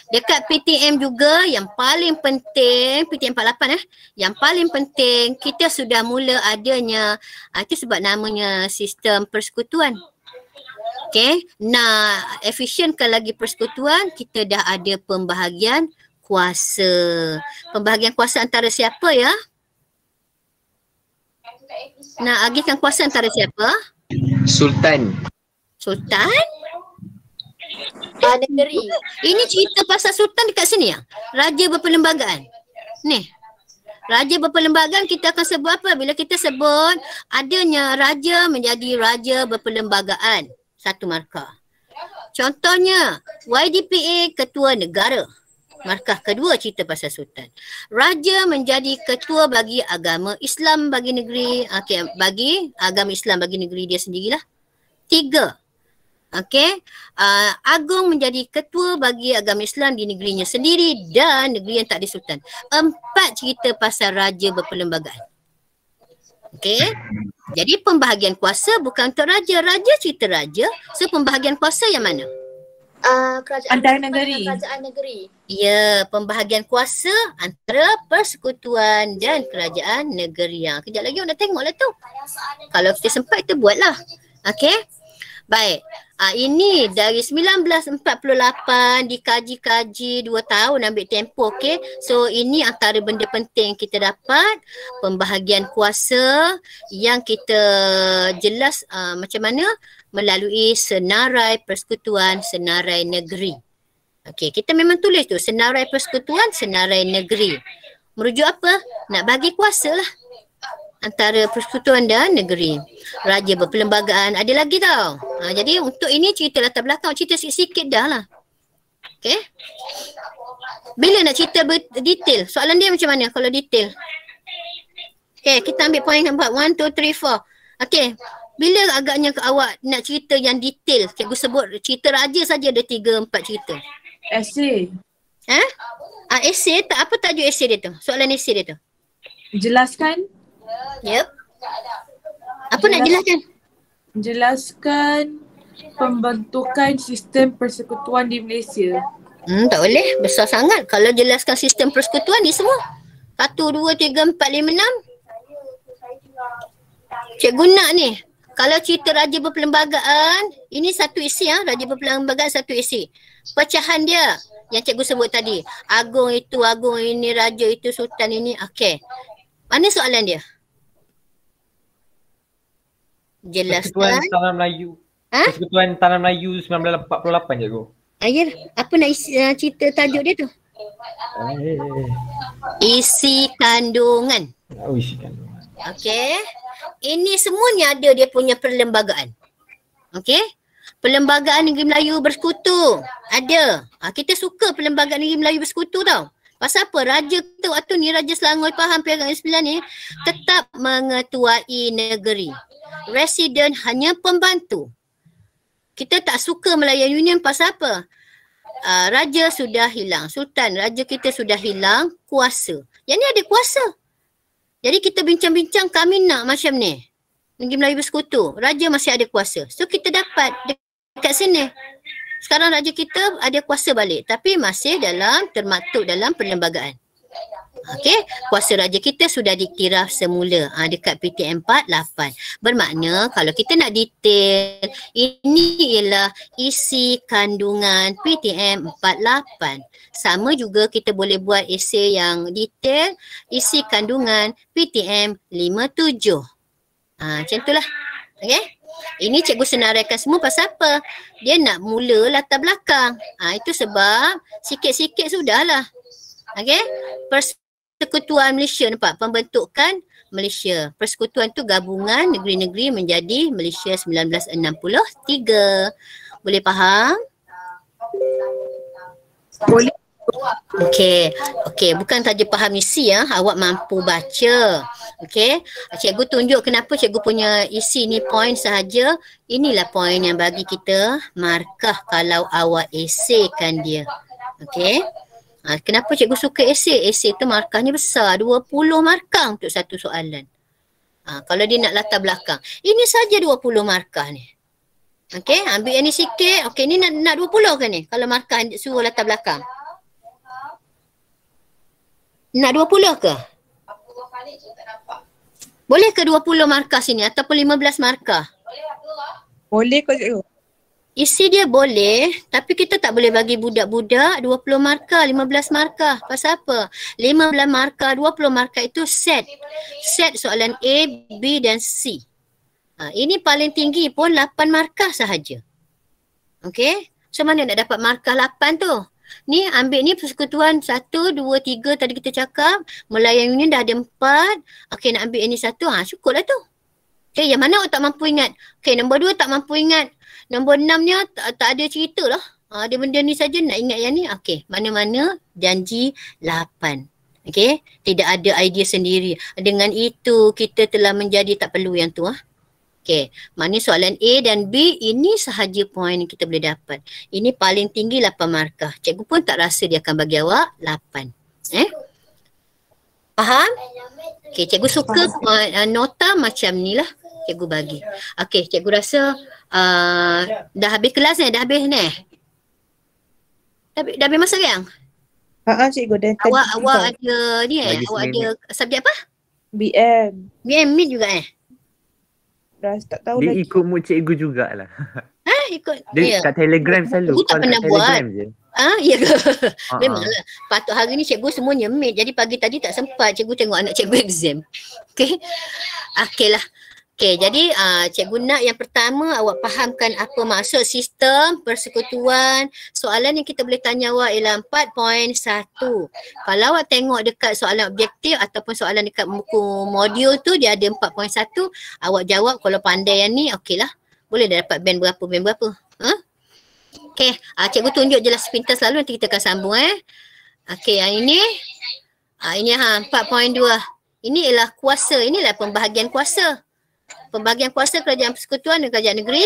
Dekat PTM juga yang paling penting, PTM 48 yang paling penting kita sudah mula adanya, itu sebab namanya sistem persekutuan. Okey, nak efisienkan lagi persekutuan, kita dah ada pembahagian kuasa. Pembahagian kuasa antara siapa ya? Nak agihkan kuasa antara siapa? Sultan. Sultan? Negeri. Ini cerita pasal sultan dekat sini ya? Raja berperlembagaan. Ni. Raja berperlembagaan kita akan sebut apa? Bila kita sebut adanya raja menjadi raja berperlembagaan. Satu markah. Contohnya YDPA ketua negara. Markah kedua cerita pasal sultan. Raja menjadi ketua bagi agama Islam bagi negeri. Okey, bagi agama Islam bagi negeri dia sendirilah. 3. Okey, agung menjadi ketua bagi agama Islam di negerinya sendiri dan negeri yang tak ada sultan. 4 cerita pasal raja berperlembagaan. Okey, jadi pembahagian kuasa bukan untuk raja. Raja cerita raja. So pembahagian kuasa yang mana? Kerajaan Antara negeri. Kerajaan negeri. Ya, pembahagian kuasa antara persekutuan dan kerajaan negeri. Kejap lagi orang nak tengoklah tu. Kalau kita sempat kita buatlah. Okey. Baik. Ini dari 1948 dikaji-kaji 2 tahun ambil tempoh. Okey. So ini antara benda penting kita dapat. Pembahagian kuasa yang kita jelas macam mana melalui senarai persekutuan, senarai negeri. Okey, kita memang tulis tu senarai persekutuan, senarai negeri. Merujuk apa? Nak bagi kuasa lah antara persekutuan dan negeri. Raja berperlembagaan ada lagi tau. Jadi untuk ini cerita latar belakang, cerita sikit-sikit dah lah. Okey. Bila nak cerita detail? Soalan dia macam mana kalau detail? Okey, kita ambil poin keempat. 1, 2, 3, 4. Okey. Bila agaknya awak nak cerita yang detail? Cikgu sebut cerita raja saja ada 3-4 cerita. Esei. Esei tak, apa tajuk esei dia tu? Soalan esei dia tu? Jelaskan. Yep. Apa nak jelaskan? Jelaskan pembentukan sistem persekutuan di Malaysia. Tak boleh. Besar sangat. Kalau jelaskan sistem persekutuan ni semua. 1, 2, 3, 4, 5, 6. Cikgu nak ni. Kalau cerita raja berperlembagaan, ini satu isi raja berperlembagaan satu isi. Pecahan dia yang cikgu sebut tadi. Agung itu, agung ini, raja itu, sultan ini. Okey. Mana soalan dia? Jelaskan. Persekutuan Tanah Melayu. Persekutuan Tanah Melayu 1948 cikgu. Ayah, apa nak cerita tajuk dia tu? Isi kandungan. Oh, isi kandungan. Okey. Ini semuanya ada dia punya perlembagaan. Okey. Perlembagaan Negeri Melayu Bersekutu. Ada. Kita suka perlembagaan Negeri Melayu Bersekutu tau. Pasal apa? Raja kita waktu ni, Raja Selangor Pahang Perak 9 ni tetap mengetuai negeri. Residen hanya pembantu. Kita tak suka Melayan Union pasal apa? Raja sudah hilang. Sultan, raja kita sudah hilang kuasa. Yang ni ada kuasa. Jadi kita bincang-bincang kami nak macam ni. Negeri Melayu Bersekutu. Raja masih ada kuasa. So kita dapat dekat sini. Sekarang raja kita ada kuasa balik. Tapi masih termaktub dalam perlembagaan. Okey, kuasa raja kita sudah diktiraf semula dekat PTM 48. Bermakna kalau kita nak detail, ini ialah isi kandungan PTM 48. Sama juga kita boleh buat esei yang detail, isi kandungan PTM 57. Macam itulah. Okey. Ini cikgu senaraikan semua pasal apa? Dia nak mula latar belakang. Itu sebab sikit-sikit sudahlah. Okey. Persekutuan Malaysia, nampak? Pembentukan Malaysia. Persekutuan tu gabungan negeri-negeri menjadi Malaysia 1963. Boleh faham? Boleh. Okey. Bukan saja faham isi awak mampu baca. Okey. Cikgu tunjuk kenapa cikgu punya isi ni poin sahaja. Inilah poin yang bagi kita markah kalau awak eseikan dia. Okey. Kenapa cikgu suka esei? Esei tu markahnya besar, 20 markah untuk satu soalan. Kalau dia nak latar belakang. Ini saja 20 markah ni. Okey, ambil yang ni sikit. Okey, ni nak 20 ke ni? Kalau markah suruh latar belakang. Nak 20 ke? Boleh ke 20 markah sini ataupun 15 markah? Boleh kau cikgu. Isi dia boleh, tapi kita tak boleh bagi budak-budak 20 markah, 15 markah. Pasal apa? 15 markah, 20 markah itu set. Set soalan A, B dan C. Ini paling tinggi pun 8 markah sahaja. Okey? So mana nak dapat markah 8 tu? Ni ambil ni persekutuan 1, 2, 3 tadi kita cakap. Melayan Union dah ada 4. Okey, nak ambil yang ni 1. Cukup lah tu. Okey, yang mana awak tak mampu ingat? Okey, nombor 2 tak mampu ingat. Nombor 6-nya tak ada cerita lah. Ada benda ni saja nak ingat yang ni. Okey, mana-mana janji 8. Okey, tidak ada idea sendiri. Dengan itu kita telah menjadi tak perlu yang tu. Okey, mana soalan A dan B ini sahaja poin yang kita boleh dapat. Ini paling tinggi 8 markah. Cikgu pun tak rasa dia akan bagi awak 8. Faham? Okey, cikgu suka nota macam ni lah cikgu bagi. Okey, cikgu rasa dah habis kelas ni, dah habis ni. Dah habis masa yang? Cikgu dah. Awak ada ni awak ada subjek apa? BM. BM mid juga Dah tak tahu dia lagi. ikut mood cikgu jugalah. Ikut. Dia kat Telegram selalu. Cikgu tak pernah buat. Je. Ya ke? Memanglah. Patut hari ni cikgu semuanya mid. Jadi pagi tadi tak sempat cikgu tengok anak cikgu exam. Okey. Okey lah. Okey, jadi cikgu nak yang pertama awak fahamkan apa maksud sistem persekutuan. Soalan yang kita boleh tanya awak ialah 4.1. Kalau awak tengok dekat soalan objektif ataupun soalan dekat buku modul tu dia ada 4.1. Awak jawab kalau pandai yang ni okeylah. Boleh dah dapat band berapa. Okey, cikgu tunjuk jelas sepintas lalu nanti kita akan sambung Okey, yang ini ini 4.2. Ini ialah kuasa, inilah pembahagian kuasa. Pembahagian kuasa kerajaan persekutuan dan kerajaan negeri.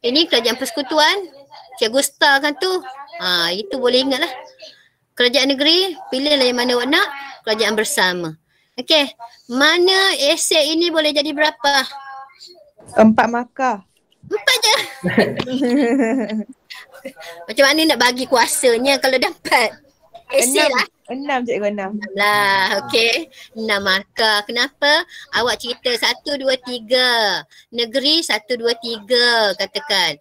Ini kerajaan persekutuan. Cikgu star kan tu. Itu boleh ingat lah. Kerajaan negeri, pilihlah yang mana awak nak. Kerajaan bersama. Okey, mana esei ini boleh jadi berapa? 4 markah. 4 je. Macam mana nak bagi kuasanya kalau dapat? Esei lah. 6 cikgu, 6. Lah, okey. 6 markah. Kenapa? Awak cerita 1, 2, 3. Negeri 1, 2, 3 katakan.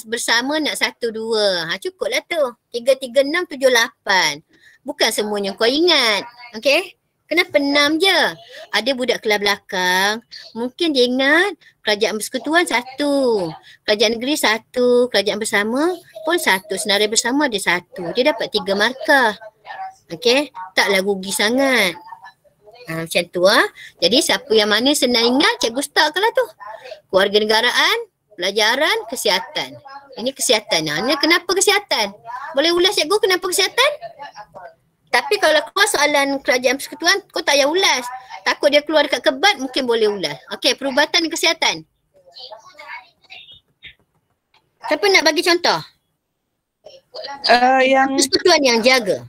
Bersama nak 1, 2. Cukup lah tu. 3, 3, 6, 7, 8. Bukan semuanya kau ingat. Okey? Kenapa 6 je? Ada budak kelas belakang. Mungkin dia ingat kerajaan persekutuan 1. Kerajaan negeri 1. Kerajaan bersama pun 1. Senarai bersama ada 1. Dia dapat 3 markah. Okey, taklah rugi sangat. Macam tu Jadi siapa yang mana senang ingat, cikgu startkanlah tu. Kewarganegaraan, pelajaran, kesihatan. Ini kesihatan. Ini kenapa kesihatan? Boleh ulas cikgu kenapa kesihatan? Tapi kalau keluar soalan kerajaan persekutuan, kau tak payah ulas. Takut dia keluar dekat kebat, mungkin boleh ulas. Okey, perubatan dan kesihatan. Siapa nak bagi contoh? Yang persekutuan yang jaga.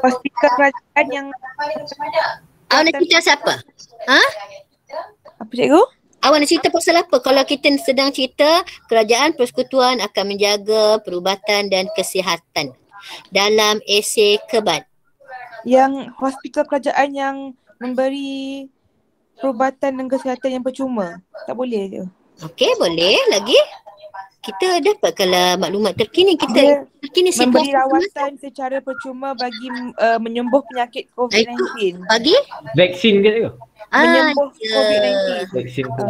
pastikan kerajaan yang Nak cerita siapa? apa cikgu? Awak nak cerita pasal apa? Kalau kita sedang cerita, kerajaan persekutuan akan menjaga perubatan dan kesihatan dalam esei Kebat. Yang hospital kerajaan yang memberi perubatan dan kesihatan yang percuma. Tak boleh ke? Okey, boleh. Lagi? Kita dapatkanlah maklumat terkini. Dia Terkini memberi situasi rawatan secara percuma bagi menyembuh penyakit COVID-19. bagi Vaksin ke? Menyembuh ya. COVID-19. Vaksin tu.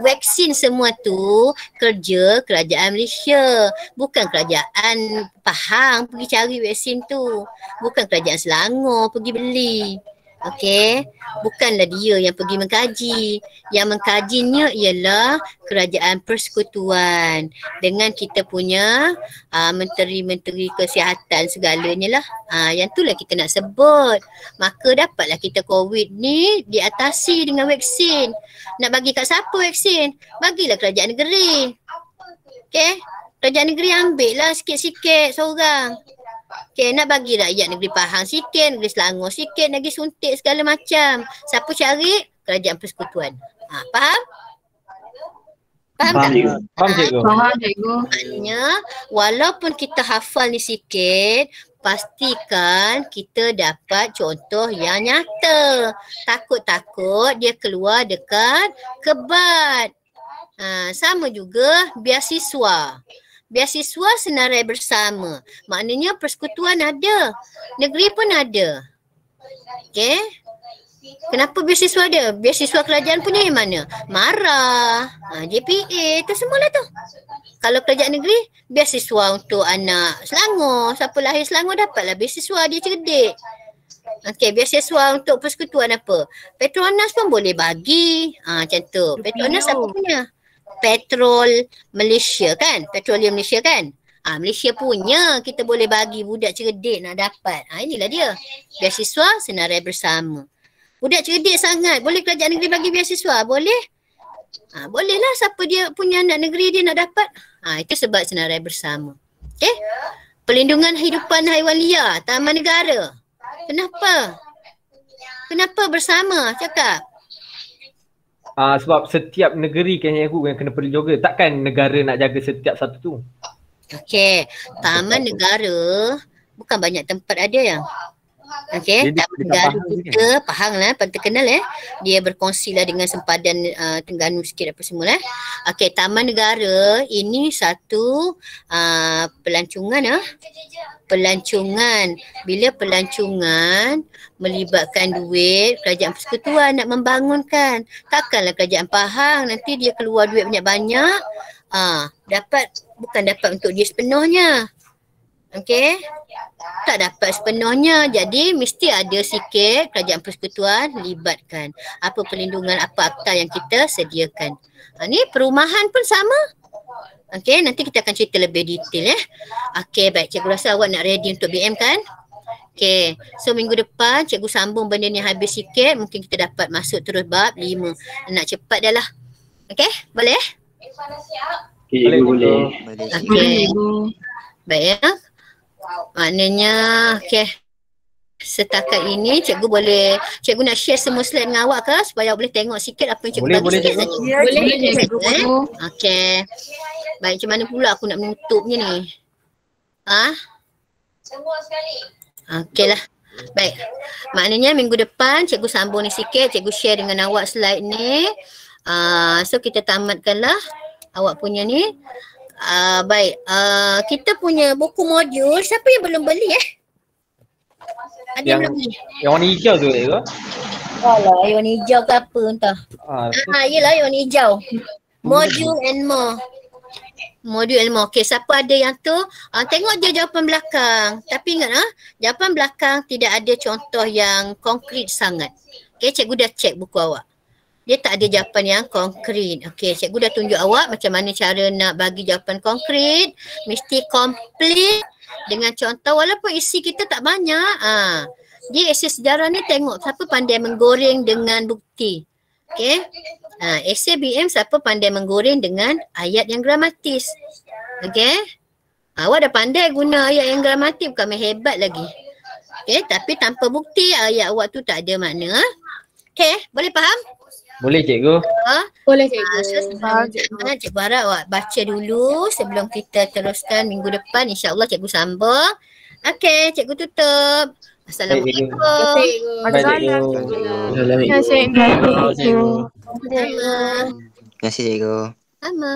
Vaksin semua tu kerja kerajaan Malaysia. Bukan kerajaan Pahang pergi cari vaksin tu. Bukan kerajaan Selangor pergi beli. Okey, bukanlah dia yang pergi mengkaji. Yang mengkajinya ialah kerajaan persekutuan dengan kita punya menteri-menteri kesihatan segalanya lah. Yang itulah kita nak sebut. Maka dapatlah kita COVID ni diatasi dengan vaksin. Nak bagi kat siapa vaksin? Bagilah kerajaan negeri. Okey, kerajaan negeri ambil lah sikit-sikit seorang. Okay, nak bagi rakyat negeri Pahang sikit, negeri Selangor sikit, lagi suntik segala macam. Siapa cari? Kerajaan persekutuan. Faham? Faham tak? Faham cikgu. Faham cikgu. Maknanya, walaupun kita hafal ni sikit, pastikan kita dapat contoh yang nyata. Takut-takut dia keluar dekat Kebat. Sama juga beasiswa. Beasiswa senarai bersama. Maknanya persekutuan ada. Negeri pun ada. Okey. Kenapa beasiswa ada? Beasiswa kerajaan punya yang mana? MARA, JPA, tu semualah tu. Kalau kerajaan negeri, beasiswa untuk anak Selangor. Siapa lahir Selangor dapatlah beasiswa, dia cerdik. Okey, beasiswa untuk persekutuan apa? Petronas pun boleh bagi. Macam tu. Petronas apa punya? Petrol Malaysia kan? Petroleum Malaysia kan? Malaysia punya kita boleh bagi budak cerdik nak dapat. Inilah dia. Beasiswa senarai bersama. Budak cerdik sangat. Boleh kerajaan negeri bagi beasiswa? Boleh? Bolehlah siapa dia punya anak negeri dia nak dapat. Itu sebab senarai bersama. Okey? Perlindungan hidupan haiwan liar, taman negara. Kenapa? Kenapa bersama? Cakap. Sebab setiap negeri kan yang kena perlu jaga. Takkan negara nak jaga setiap satu tu. Okey, taman negara bukan banyak tempat ada yang. Okey, taman negara kita Pahang lah, paling terkenal Dia berkongsilah dengan sempadan Terengganu sikit apa semua Okey, taman negara ini satu pelancongan pelancongan. Bila pelancongan melibatkan duit kerajaan persekutuan nak membangunkan. Takkanlah kerajaan Pahang nanti dia keluar duit banyak-banyak. Bukan dapat untuk dia sepenuhnya. Okey. Tak dapat sepenuhnya. Jadi mesti ada sikit kerajaan persekutuan libatkan. Apa perlindungan, apa akta yang kita sediakan. Ni perumahan pun sama. Okey, nanti kita akan cerita lebih detail Okey, baik. Cikgu rasa awak nak ready untuk BM kan? Okey, so minggu depan cikgu sambung benda ni habis sikit. Mungkin kita dapat masuk terus bab 5. Nak cepat dah lah. Okey, boleh? Okay, boleh. Okey. Baik Maknanya, okey. Setakat ini cikgu nak share semua slide dengan awak ke supaya awak boleh tengok sikit apa yang cikgu bagi sikit saja. Boleh. Okey. Baik, macam mana pula aku nak menutupnya ni? Semua sekali. Okeylah. Baik. Maknanya minggu depan cikgu sambung ni sikit, cikgu share dengan awak slide ni. So kita tamatkanlah awak punya ni. Baik. Kita punya buku modul, siapa yang belum beli Ada yang belum beli? Yang warna hijau tu ke? Alah, yang warna hijau ke apa entah. Yelah yang warna hijau. Module and more. Modul ilmu. Okey, siapa ada yang tu? Tengok je jawapan belakang. Tapi ingat jawapan belakang tidak ada contoh yang konkret sangat. Okey, cikgu dah check buku awak. Dia tak ada jawapan yang konkret. Okey, cikgu dah tunjuk awak macam mana cara nak bagi jawapan konkret. Mesti komplit dengan contoh walaupun isi kita tak banyak. Dia esei sejarah ni tengok siapa pandai menggoreng dengan bukti. Okey. Esei BM siapa pandai menggoreng dengan ayat yang gramatis. Okey. Awak dah pandai guna ayat yang gramatis, bukan main hebat lagi. Okey, tapi tanpa bukti ayat awak tu tak ada makna. Okey, boleh faham? Boleh cikgu. Boleh cikgu. So sebelum cikgu harap awak baca dulu sebelum kita teruskan minggu depan. InsyaAllah cikgu sambung. Okey, cikgu tutup. Assalamualaikum. Baik cikgu. Terima kasih cikgu. Sama. Terima kasih cikgu. Sama.